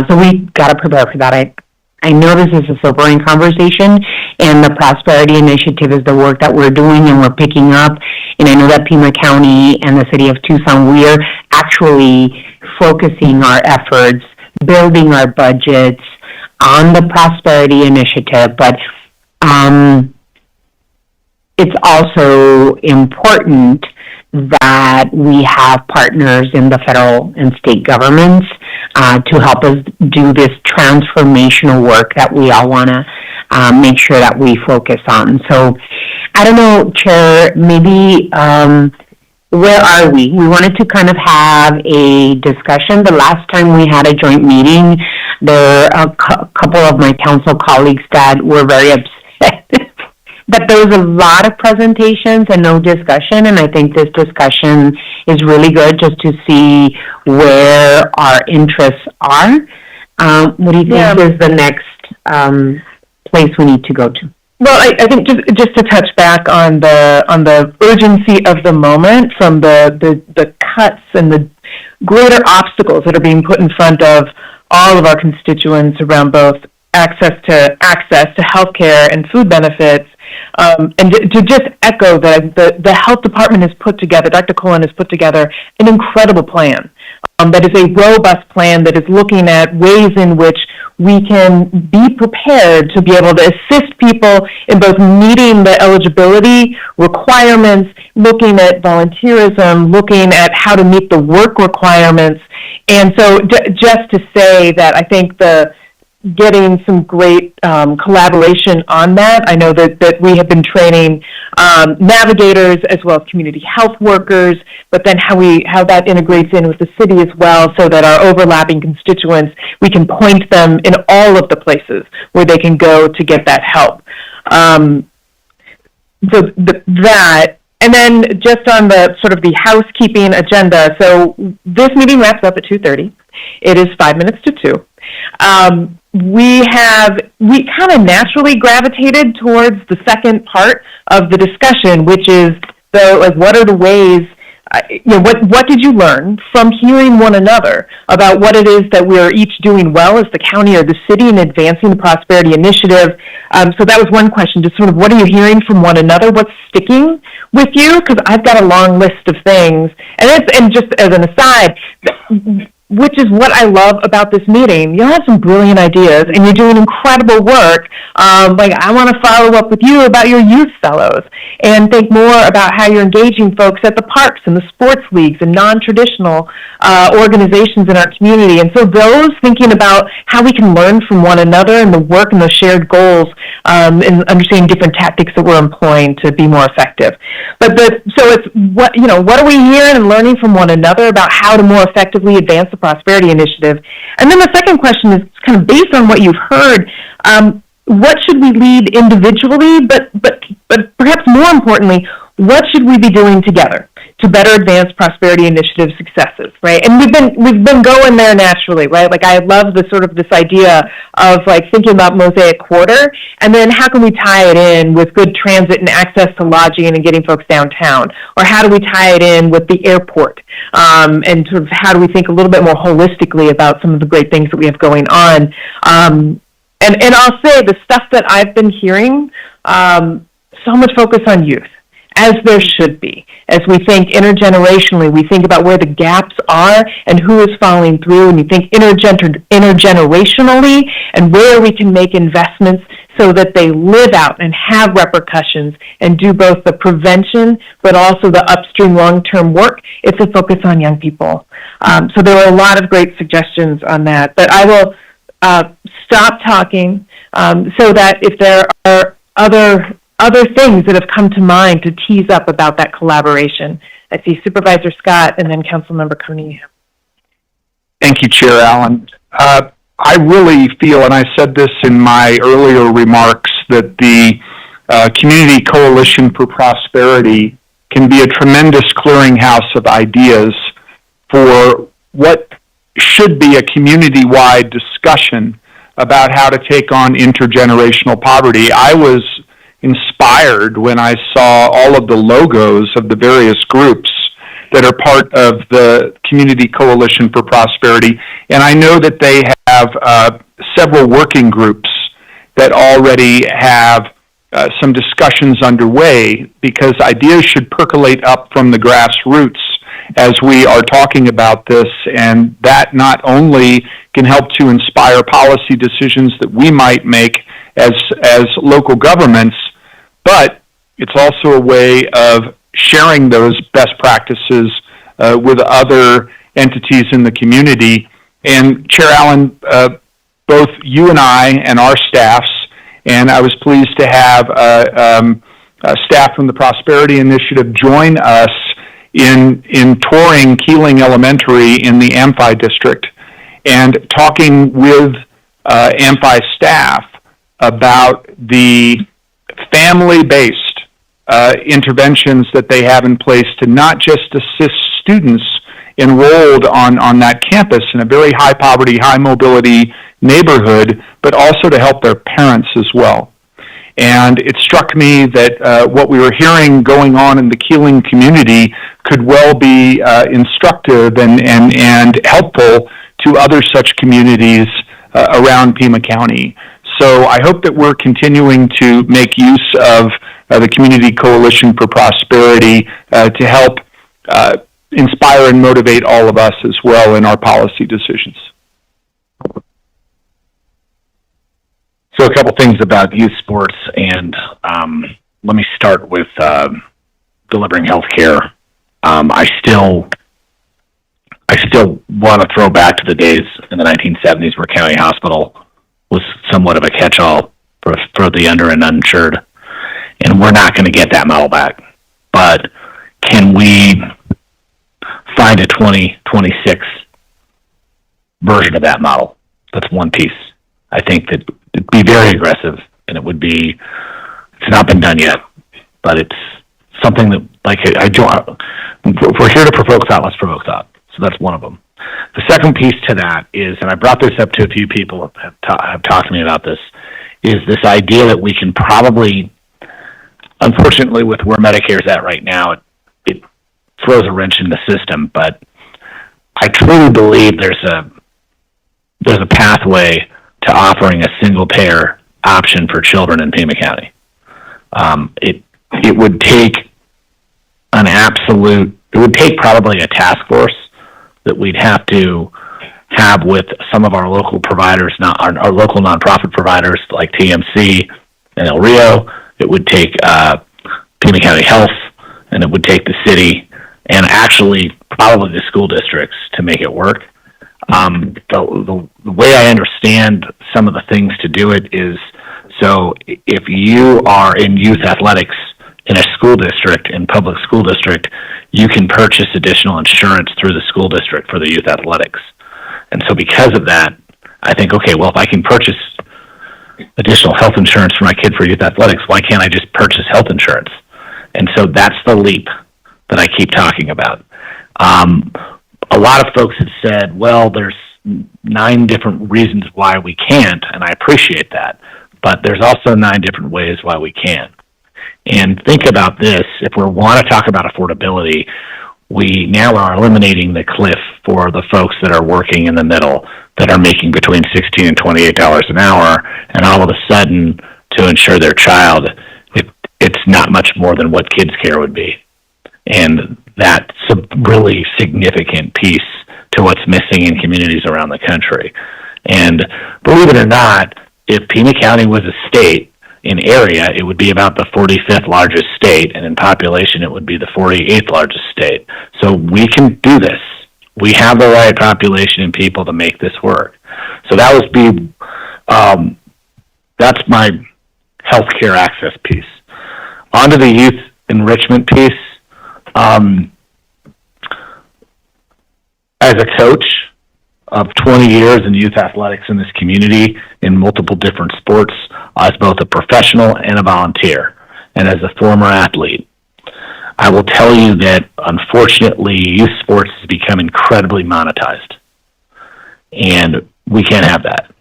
So we got to prepare for that. I know this is a sobering conversation, and the Prosperity Initiative is the work that we're doing and we're picking up. And I know that Pima County and the city of Tucson, we are actually focusing our efforts, building our budgets, on the Prosperity Initiative, but it's also important that we have partners in the federal and state governments to help us do this transformational work that we all want to make sure that we focus on. So, I don't know, Chair, maybe where are we? We wanted to kind of have a discussion. The last time we had a joint meeting, there were a couple of my council colleagues that were very upset that there was a lot of presentations and no discussion, and I think this discussion is really good just to see where our interests are. What do you think is the next place we need to go to? Well, I think just to touch back on the urgency of the moment, from the cuts and the greater obstacles that are being put in front of all of our constituents around both access to healthcare and food benefits. And to just echo that the health department has put together, Dr. Cullen has put together an incredible plan that is a robust plan that is looking at ways in which we can be prepared to be able to assist people in both meeting the eligibility requirements, looking at volunteerism, looking at how to meet the work requirements. And so just to say that I think getting some great collaboration on that. I know that we have been training navigators as well as community health workers, but then how that integrates in with the city as well, so that our overlapping constituents, we can point them in all of the places where they can go to get that help. That, and then just on the sort of the housekeeping agenda. So this meeting wraps up at 2:30. It is 5 minutes to 2. We kind of naturally gravitated towards the second part of the discussion, which is what are the ways, what did you learn from hearing one another about what it is that we are each doing well as the county or the city in advancing the Prosperity Initiative? So that was one question, just sort of what are you hearing from one another? What's sticking with you? Because I've got a long list of things. And just as an aside, which is what I love about this meeting. You'll have some brilliant ideas, and you're doing incredible work. I want to follow up with you about your youth fellows and think more about how you're engaging folks at the parks and the sports leagues and non-traditional organizations in our community. And so those, thinking about how we can learn from one another and the work and those shared goals, and understanding different tactics that we're employing to be more effective. So it's what are we hearing and learning from one another about how to more effectively advance the Prosperity Initiative? And then the second question is kind of based on what you've heard, what should we lead individually, but perhaps more importantly, what should we be doing together to better advance Prosperity Initiative successes, right? And we've been going there naturally, right? Like, I love this idea of thinking about Mosaic Quarter, and then how can we tie it in with good transit and access to lodging and getting folks downtown? Or how do we tie it in with the airport? And sort of how do we think a little bit more holistically about some of the great things that we have going on? And I'll say the stuff that I've been hearing, so much focus on youth, as there should be. As we think intergenerationally, we think about where the gaps are and who is following through, and you think intergenerationally and where we can make investments so that they live out and have repercussions and do both the prevention but also the upstream long-term work. It's a focus on young people. So there were a lot of great suggestions on that. But I will stop talking so that if there are other things that have come to mind to tease up about that collaboration. I see Supervisor Scott and then Councilmember Cunningham. Thank you, Chair Allen. I really feel, and I said this in my earlier remarks, that the Community Coalition for Prosperity can be a tremendous clearinghouse of ideas for what should be a community-wide discussion about how to take on intergenerational poverty. I was inspired when I saw all of the logos of the various groups that are part of the Community Coalition for Prosperity, and I know that they have several working groups that already have some discussions underway, because ideas should percolate up from the grassroots as we are talking about this, and that not only can help to inspire policy decisions that we might make as local governments, but it's also a way of sharing those best practices with other entities in the community. And Chair Allen, both you and I and our staffs, and I was pleased to have staff from the Prosperity Initiative join us in touring Keeling Elementary in the Amphi district and talking with Amphi staff about the family-based interventions that they have in place to not just assist students enrolled on that campus in a very high poverty, high mobility neighborhood, but also to help their parents as well. And it struck me that what we were hearing going on in the Keeling community could well be instructive and helpful to other such communities around Pima County. So I hope that we're continuing to make use of the Community Coalition for Prosperity to help inspire and motivate all of us as well in our policy decisions. So a couple things about youth sports, and let me start with delivering health care. I still want to throw back to the days in the 1970s where County Hospital was somewhat of a catch-all for the under and uninsured, and we're not going to get that model back. But can we find a 2026 version of that model? That's one piece. I think that it'd be very aggressive, and it would be, it's not been done yet, but it's something that, like, if we're here to provoke thought, let's provoke thought. So that's one of them. The second piece to that is, and I brought this up to a few people who have talked to me about this, is this idea that we can probably, unfortunately with where Medicare is at right now, it throws a wrench in the system, but I truly believe there's a pathway to offering a single payer option for children in Pima County. It would take it would take probably a task force that we'd have to have with some of our local providers, our local nonprofit providers like TMC and El Rio. It would take Pima County Health, and it would take the city, and actually probably the school districts to make it work. The way I understand some of the things to do it is, so if you are in youth athletics in a school district, in public school district, you can purchase additional insurance through the school district for the youth athletics. And so because of that, I think, okay, well, if I can purchase additional health insurance for my kid for youth athletics, why can't I just purchase health insurance? And so that's the leap that I keep talking about. A lot of folks have said, well, there's 9 different reasons why we can't, and I appreciate that, but there's also 9 different ways why we can. And think about this, if we want to talk about affordability, we now are eliminating the cliff for the folks that are working in the middle, that are making between $16 and $28 an hour, and all of a sudden, to insure their child, it's not much more than what kids' care would be. And that's a really significant piece to what's missing in communities around the country. And believe it or not, if Pima County was a state, in area, it would be about the 45th largest state, and in population, it would be the 48th largest state. So we can do this. We have the right population and people to make this work. So that would be, that's my healthcare access piece. On to the youth enrichment piece. As a coach of 20 years in youth athletics in this community in multiple different sports, as both a professional and a volunteer, and as a former athlete, I will tell you that unfortunately youth sports has become incredibly monetized, and we can't have that.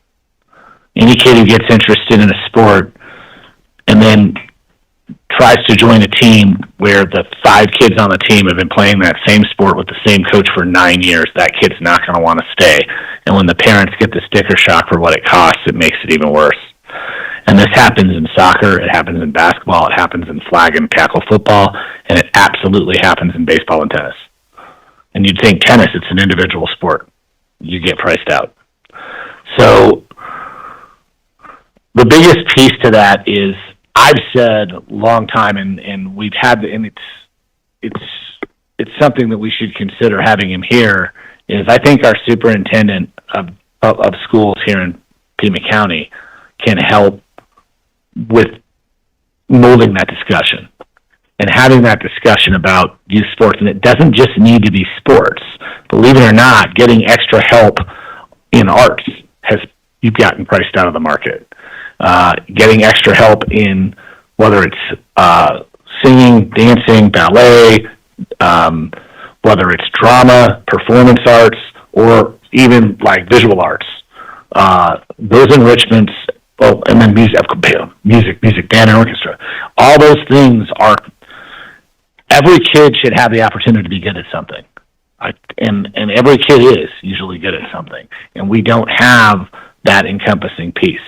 Any kid who gets interested in a sport and then tries to join a team where the 5 kids on the team have been playing that same sport with the same coach for 9 years, that kid's not going to want to stay. And when the parents get the sticker shock for what it costs, it makes it even worse. And this happens in soccer, it happens in basketball, it happens in flag and tackle football, and it absolutely happens in baseball and tennis. And you'd think tennis, it's an individual sport. You get priced out. So the biggest piece to that is I've said a long time, and we've had, and it's something that we should consider having him here, is I think our superintendent of schools here in Pima County can help with molding that discussion and having that discussion about youth sports. And it doesn't just need to be sports. Believe it or not, getting extra help in arts you've gotten priced out of the market. Getting extra help in whether it's singing, dancing, ballet, whether it's drama, performance arts, or even like visual arts. Those enrichments, and then music, band and orchestra. All those things every kid should have the opportunity to be good at something. And every kid is usually good at something. And we don't have that encompassing piece.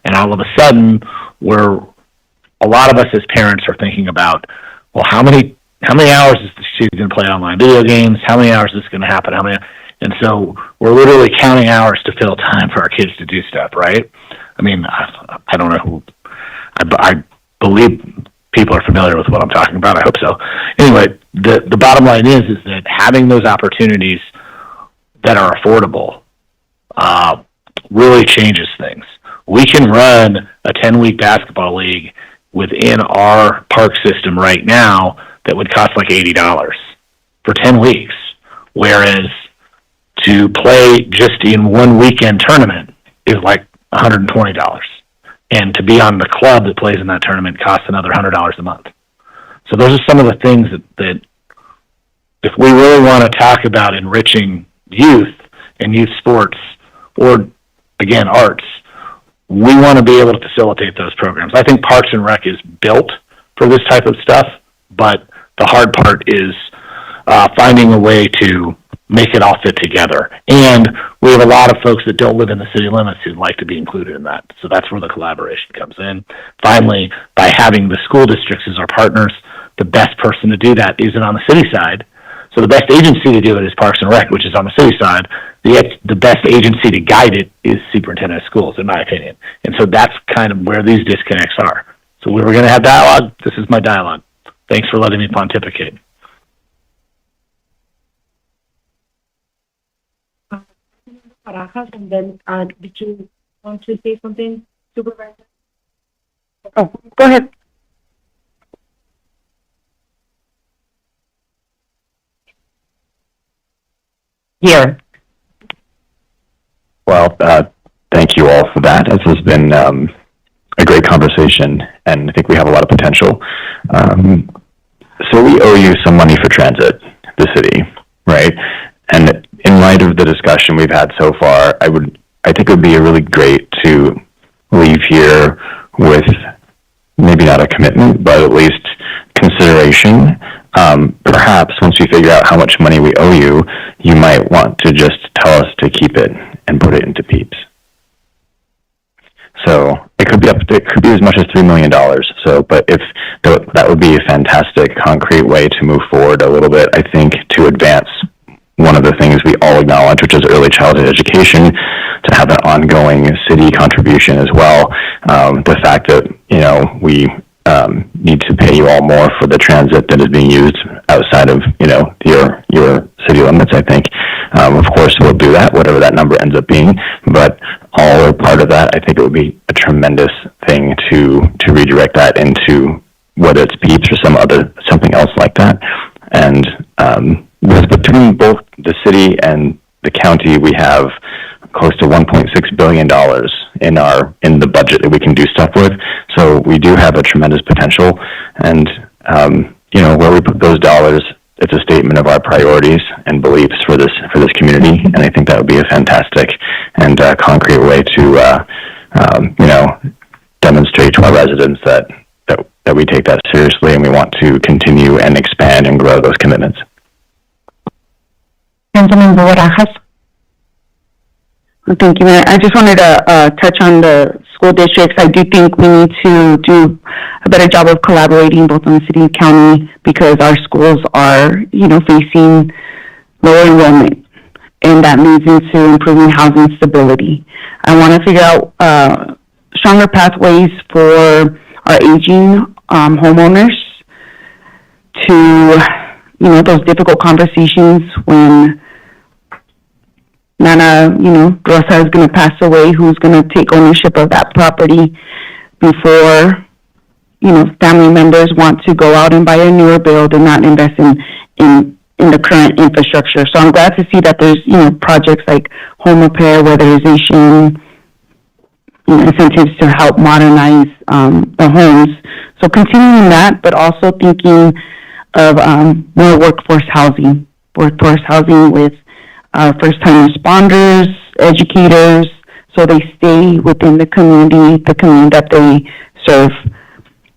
And all of a sudden, a lot of us as parents are thinking about, well, how many hours is the student going to play online video games? How many hours is this going to happen? And so we're literally counting hours to fill time for our kids to do stuff, right? I mean, I don't know I believe people are familiar with what I'm talking about. I hope so. Anyway, the bottom line is that having those opportunities that are affordable really changes things. We can run a 10-week basketball league within our park system right now that would cost like $80 for 10 weeks, whereas to play just in one weekend tournament is like $120. And to be on the club that plays in that tournament costs another $100 a month. So those are some of the things that if we really want to talk about enriching youth and youth sports, or again, arts, we want to be able to facilitate those programs. I think Parks and Rec is built for this type of stuff, but the hard part is finding a way to make it all fit together. And we have a lot of folks that don't live in the city limits who'd like to be included in that. So that's where the collaboration comes in. Finally, by having the school districts as our partners, the best person to do that isn't on the city side. So the best agency to do it is Parks and Rec, which is on the city side. The best agency to guide it is Superintendent of Schools, in my opinion. And so that's kind of where these disconnects are. So we were going to have dialogue. This is my dialogue. Thanks for letting me pontificate. Barajas, and then did you want to say something, Supervisor? Oh, go ahead. Here. Well, thank you all for that. This has been a great conversation, and I think we have a lot of potential. So we owe you some money for transit, the city, right? And in light of the discussion we've had so far, I think it would be really great to leave here with maybe not a commitment, but at least consideration. Perhaps once we figure out how much money we owe you, you might want to just tell us to keep it and put it into PEEPs. So it could be as much as $3 million. So, but if that would be a fantastic concrete way to move forward a little bit, I think, to advance one of the things we all acknowledge, which is early childhood education, to have an ongoing city contribution as well. The fact that, we need to pay you all more for the transit that is being used outside of, your city limits, I think. Of course, we'll do that, whatever that number ends up being, but all or part of that, I think it would be a tremendous thing to redirect that into whether it's PEEPs or something else like that. And between both the city and the county, we have close to $1.6 billion in the budget that we can do stuff with. So we do have a tremendous potential, and where we put those dollars, it's a statement of our priorities and beliefs for this community. And I think that would be a fantastic and concrete way to demonstrate to our residents that we take that seriously, and we want to continue and expand and grow those commitments. Councilmember Barajas. Thank you, Mayor. I just wanted to touch on the school districts. I do think we need to do a better job of collaborating both on the city and county, because our schools are, facing lower enrollment, and that leads into improving housing stability. I want to figure out stronger pathways for our aging homeowners to, those difficult conversations when Nana, Rosa is going to pass away, who's going to take ownership of that property before, family members want to go out and buy a newer build and not invest in the current infrastructure. So I'm glad to see that there's, projects like home repair, weatherization, incentives to help modernize the homes. So continuing that, but also thinking of more workforce housing with first-time responders, educators, so they stay within the community that they serve.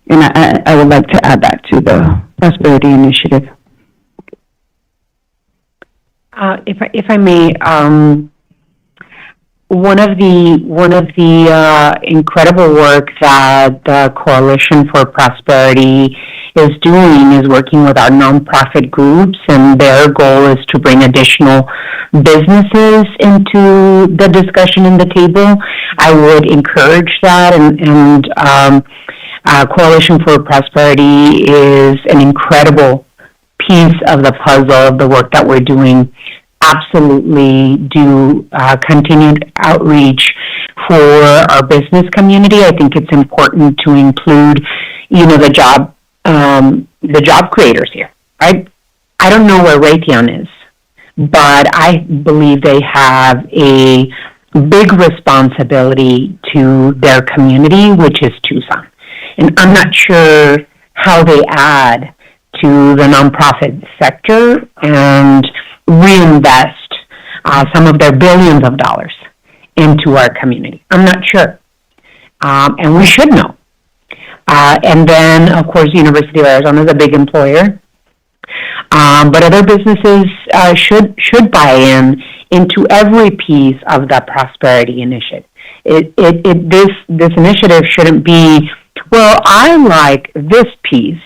And I would like to add that to the Prosperity Initiative. If I may, one of the incredible work that the Coalition for Prosperity is doing is working with our nonprofit groups, and their goal is to bring additional businesses into the discussion and the table. I would encourage that, and Coalition for Prosperity is an incredible piece of the puzzle of the work that we're doing. Absolutely do continued outreach for our business community. I think it's important to include, the job creators here, right? I don't know where Raytheon is, but I believe they have a big responsibility to their community, which is Tucson. And I'm not sure how they add to the nonprofit sector and reinvest some of their billions of dollars into our community. I'm not sure. And we should know. And then, of course, University of Arizona is a big employer. But other businesses should buy into every piece of the Prosperity Initiative. This initiative shouldn't be, well, I like this piece,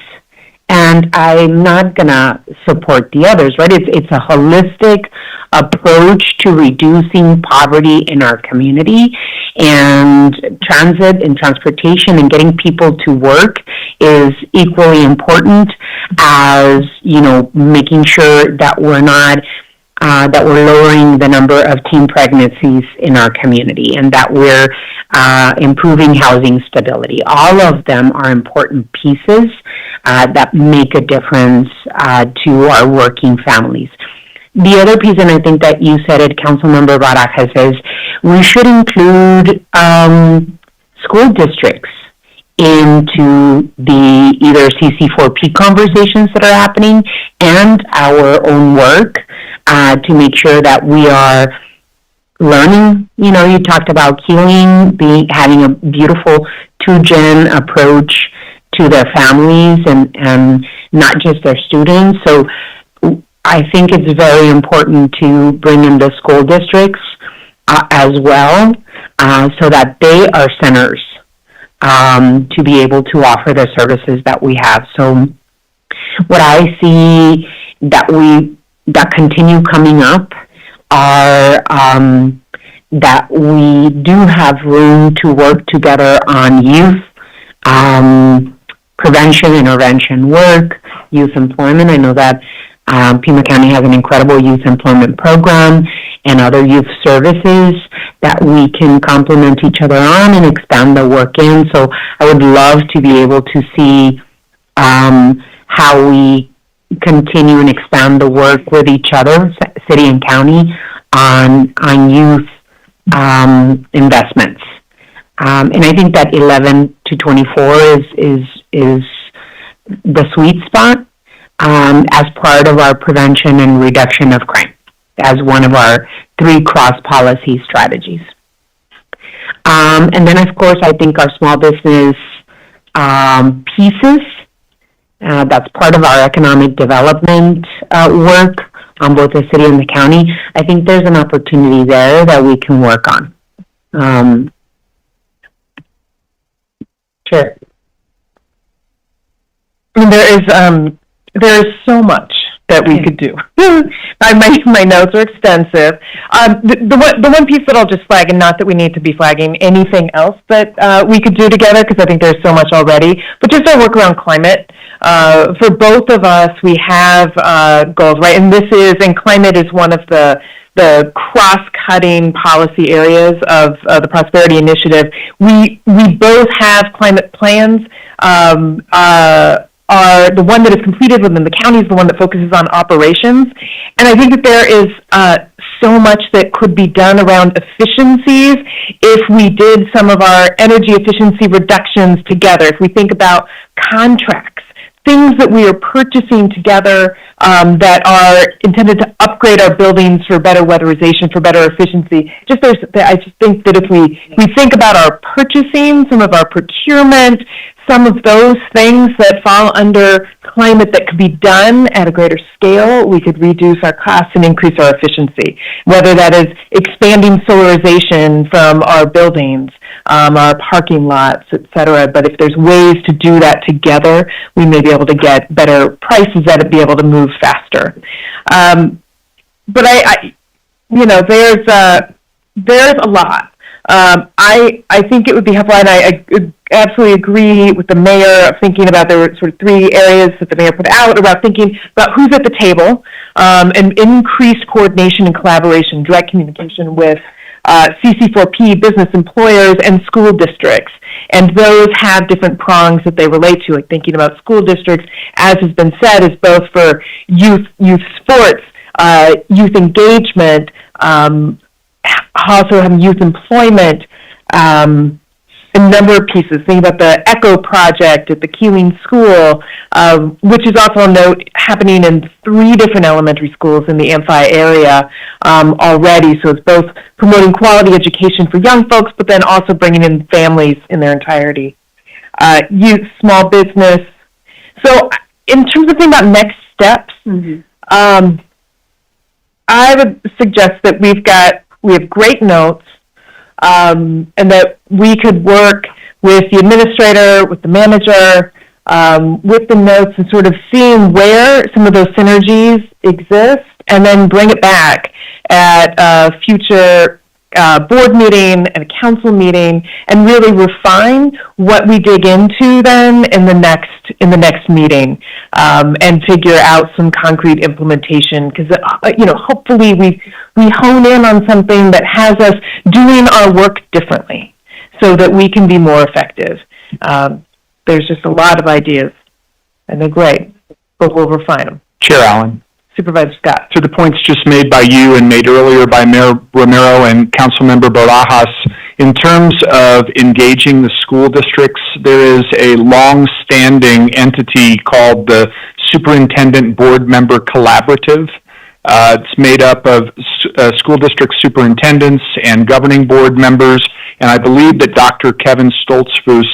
and I'm not going to support the others, right? It's a holistic approach to reducing poverty in our community, and transit and transportation and getting people to work is equally important as, making sure that we're not that we're lowering the number of teen pregnancies in our community, and that we're improving housing stability. All of them are important pieces that make a difference to our working families. The other piece, and I think that you said it, Councilmember Barajas, is we should include school districts into the either CC4P conversations that are happening and our own work to make sure that we are learning. You talked about healing, having a beautiful 2-gen approach to their families and not just their students. So I think it's very important to bring in the school districts as well, so that they are centers to be able to offer the services that we have. So what I see that continue coming up are that we do have room to work together on youth prevention, intervention work, youth employment. I know that Pima County has an incredible youth employment program and other youth services that we can complement each other on and expand the work in. So I would love to be able to see how we continue and expand the work with each other, city and county, on youth investments. And I think that 11 to 24 is the sweet spot as part of our prevention and reduction of crime, as one of our 3 cross-policy strategies. And then, of course, I think our small business pieces, that's part of our economic development work on both the city and the county. I think there's an opportunity there that we can work on. Sure. I mean, there is so much that we could do. My notes are extensive. The one piece that I'll just flag, and not that we need to be flagging anything else that we could do together, because I think there's so much already, but just our work around climate. For both of us, we have goals, right? And climate is one of the cross-cutting policy areas of the Prosperity Initiative. We both have climate plans. Are the one that is completed within the county is the one that focuses on operations. And I think that there is so much that could be done around efficiencies if we did some of our energy efficiency reductions together. If we think about contracts, things that we are purchasing together that are intended to upgrade our buildings for better weatherization, for better efficiency. I just think that if we think about our purchasing, some of our procurement, some of those things that fall under climate that could be done at a greater scale, we could reduce our costs and increase our efficiency, whether that is expanding solarization from our buildings, our parking lots, et cetera. But if there's ways to do that together, we may be able to get better prices at it, be able to move faster. But there's a lot. I think it would be helpful, and I absolutely agree with the mayor of thinking about, there were sort of 3 areas that the mayor put out about thinking about who's at the table, and increased coordination and collaboration, direct communication with CC4P, business employers, and school districts. And those have different prongs that they relate to, like thinking about school districts, as has been said, is both for youth sports, youth engagement, also have youth employment, a number of pieces. Think about the ECHO project at the Keeling School, which is also a note happening in 3 different elementary schools in the Amphi area already. So it's both promoting quality education for young folks, but then also bringing in families in their entirety. Youth, small business. So in terms of thinking about next steps, I would suggest that we have great notes, and that we could work with the administrator, with the manager, with the notes, and sort of seeing where some of those synergies exist, and then bring it back at a future board meeting and a council meeting, and really refine what we dig into then in the next meeting, and figure out some concrete implementation. Because hopefully we hone in on something that has us doing our work differently, so that we can be more effective. There's just a lot of ideas, and they're great, but we'll refine them. Chair Allen. Supervisor Scott. To the points just made by you and made earlier by Mayor Romero and Councilmember Barajas, in terms of engaging the school districts, there is a long-standing entity called the Superintendent Board Member Collaborative. It's made up of school district superintendents and governing board members, and I believe that Dr. Kevin Stoltzfus,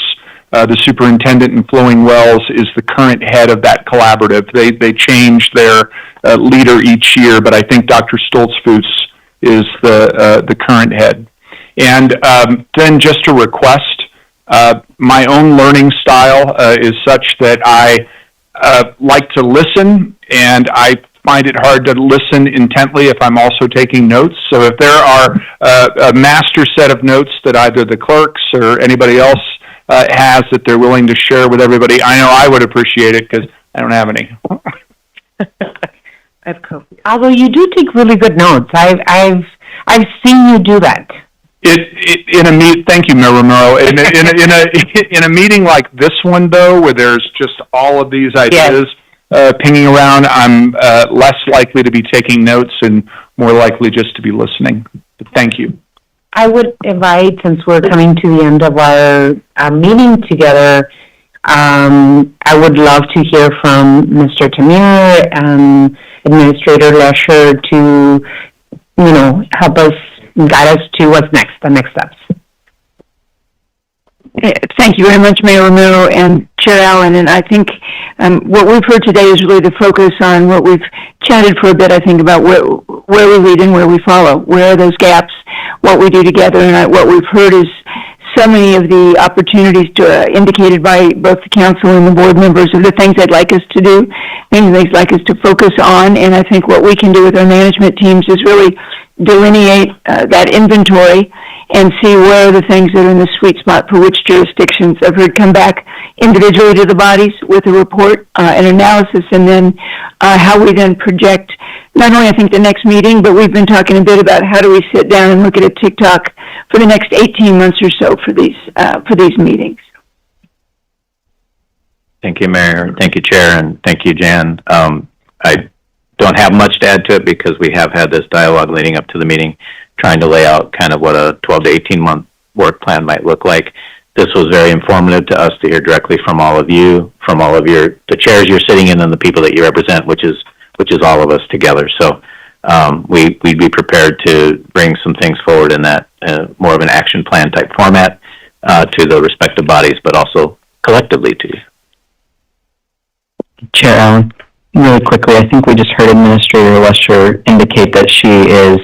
the superintendent in Flowing Wells, is the current head of that collaborative. They change their leader each year, but I think Dr. Stoltzfus is the current head. And then just a request, my own learning style is such that I like to listen, and I find it hard to listen intently if I'm also taking notes. So if there are a master set of notes that either the clerks or anybody else has that they're willing to share with everybody, I know I would appreciate it, because I don't have any. Although you do take really good notes. I've seen you do that. Thank you, Mayor Romero. In a meeting like this one, though, where there's just all of these ideas pinging around, I'm less likely to be taking notes and more likely just to be listening. But thank you. I would invite, since we're coming to the end of our meeting together, I would love to hear from Mr. Tamir and Administrator Lesher to, help us, guide us to what's next, the next steps. Thank you very much, Mayor Romero and Chair Allen. And I think what we've heard today is really the focus on what we've chatted for a bit, I think, about where we lead and where we follow, where are those gaps, what we do together. And what we've heard is so many of the opportunities indicated by both the council and the board members of the things they'd like us to do, things they'd like us to focus on. And I think what we can do with our management teams is really delineate that inventory and see where are the things that are in the sweet spot for which jurisdictions. I've heard come back individually to the bodies with a report, an analysis, and then how we then project not only, I think, the next meeting, but we've been talking a bit about how do we sit down and look at a TikTok for the next 18 months or so for these meetings. Thank you, Mayor. Thank you, Chair, and thank you, Jan. I don't have much to add to it because we have had this dialogue leading up to the meeting, trying to lay out kind of what a 12 to 18 month work plan might look like. This was very informative to us to hear directly from all of you, from all of the chairs you're sitting in and the people that you represent, which is all of us together. So we'd be prepared to bring some things forward in that more of an action plan type format to the respective bodies, but also collectively to you. Chair Allen, really quickly, I think we just heard Administrator Lesher indicate that she is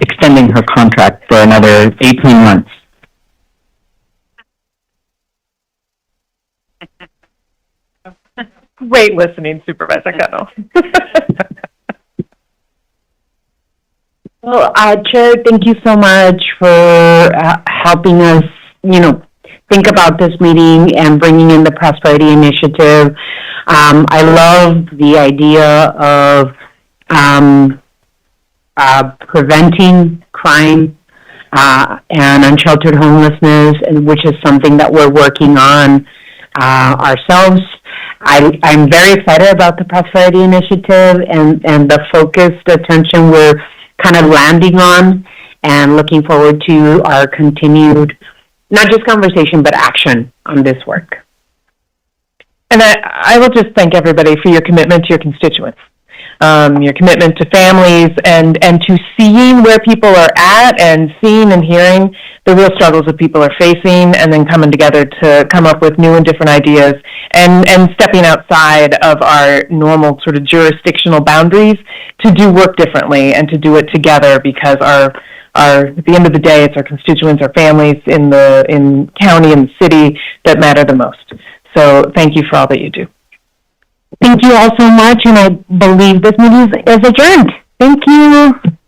extending her contract for another 18 months. Great listening, Supervisor Cano. Well, Chair, thank you so much for helping us, think about this meeting and bringing in the Prosperity Initiative. I love the idea of preventing crime and unsheltered homelessness, and which is something that we're working on ourselves. I'm very excited about the Prosperity Initiative and the focused attention we're kind of landing on, and looking forward to our continued, not just conversation, but action on this work. And I will just thank everybody for your commitment to your constituents, your commitment to families, and to seeing where people are at and seeing and hearing the real struggles that people are facing, and then coming together to come up with new and different ideas, and stepping outside of our normal sort of jurisdictional boundaries to do work differently and to do it together, because our at the end of the day, it's our constituents, our families in county and the city that matter the most. So thank you for all that you do. Thank you all so much, and I believe this meeting is adjourned. Thank you.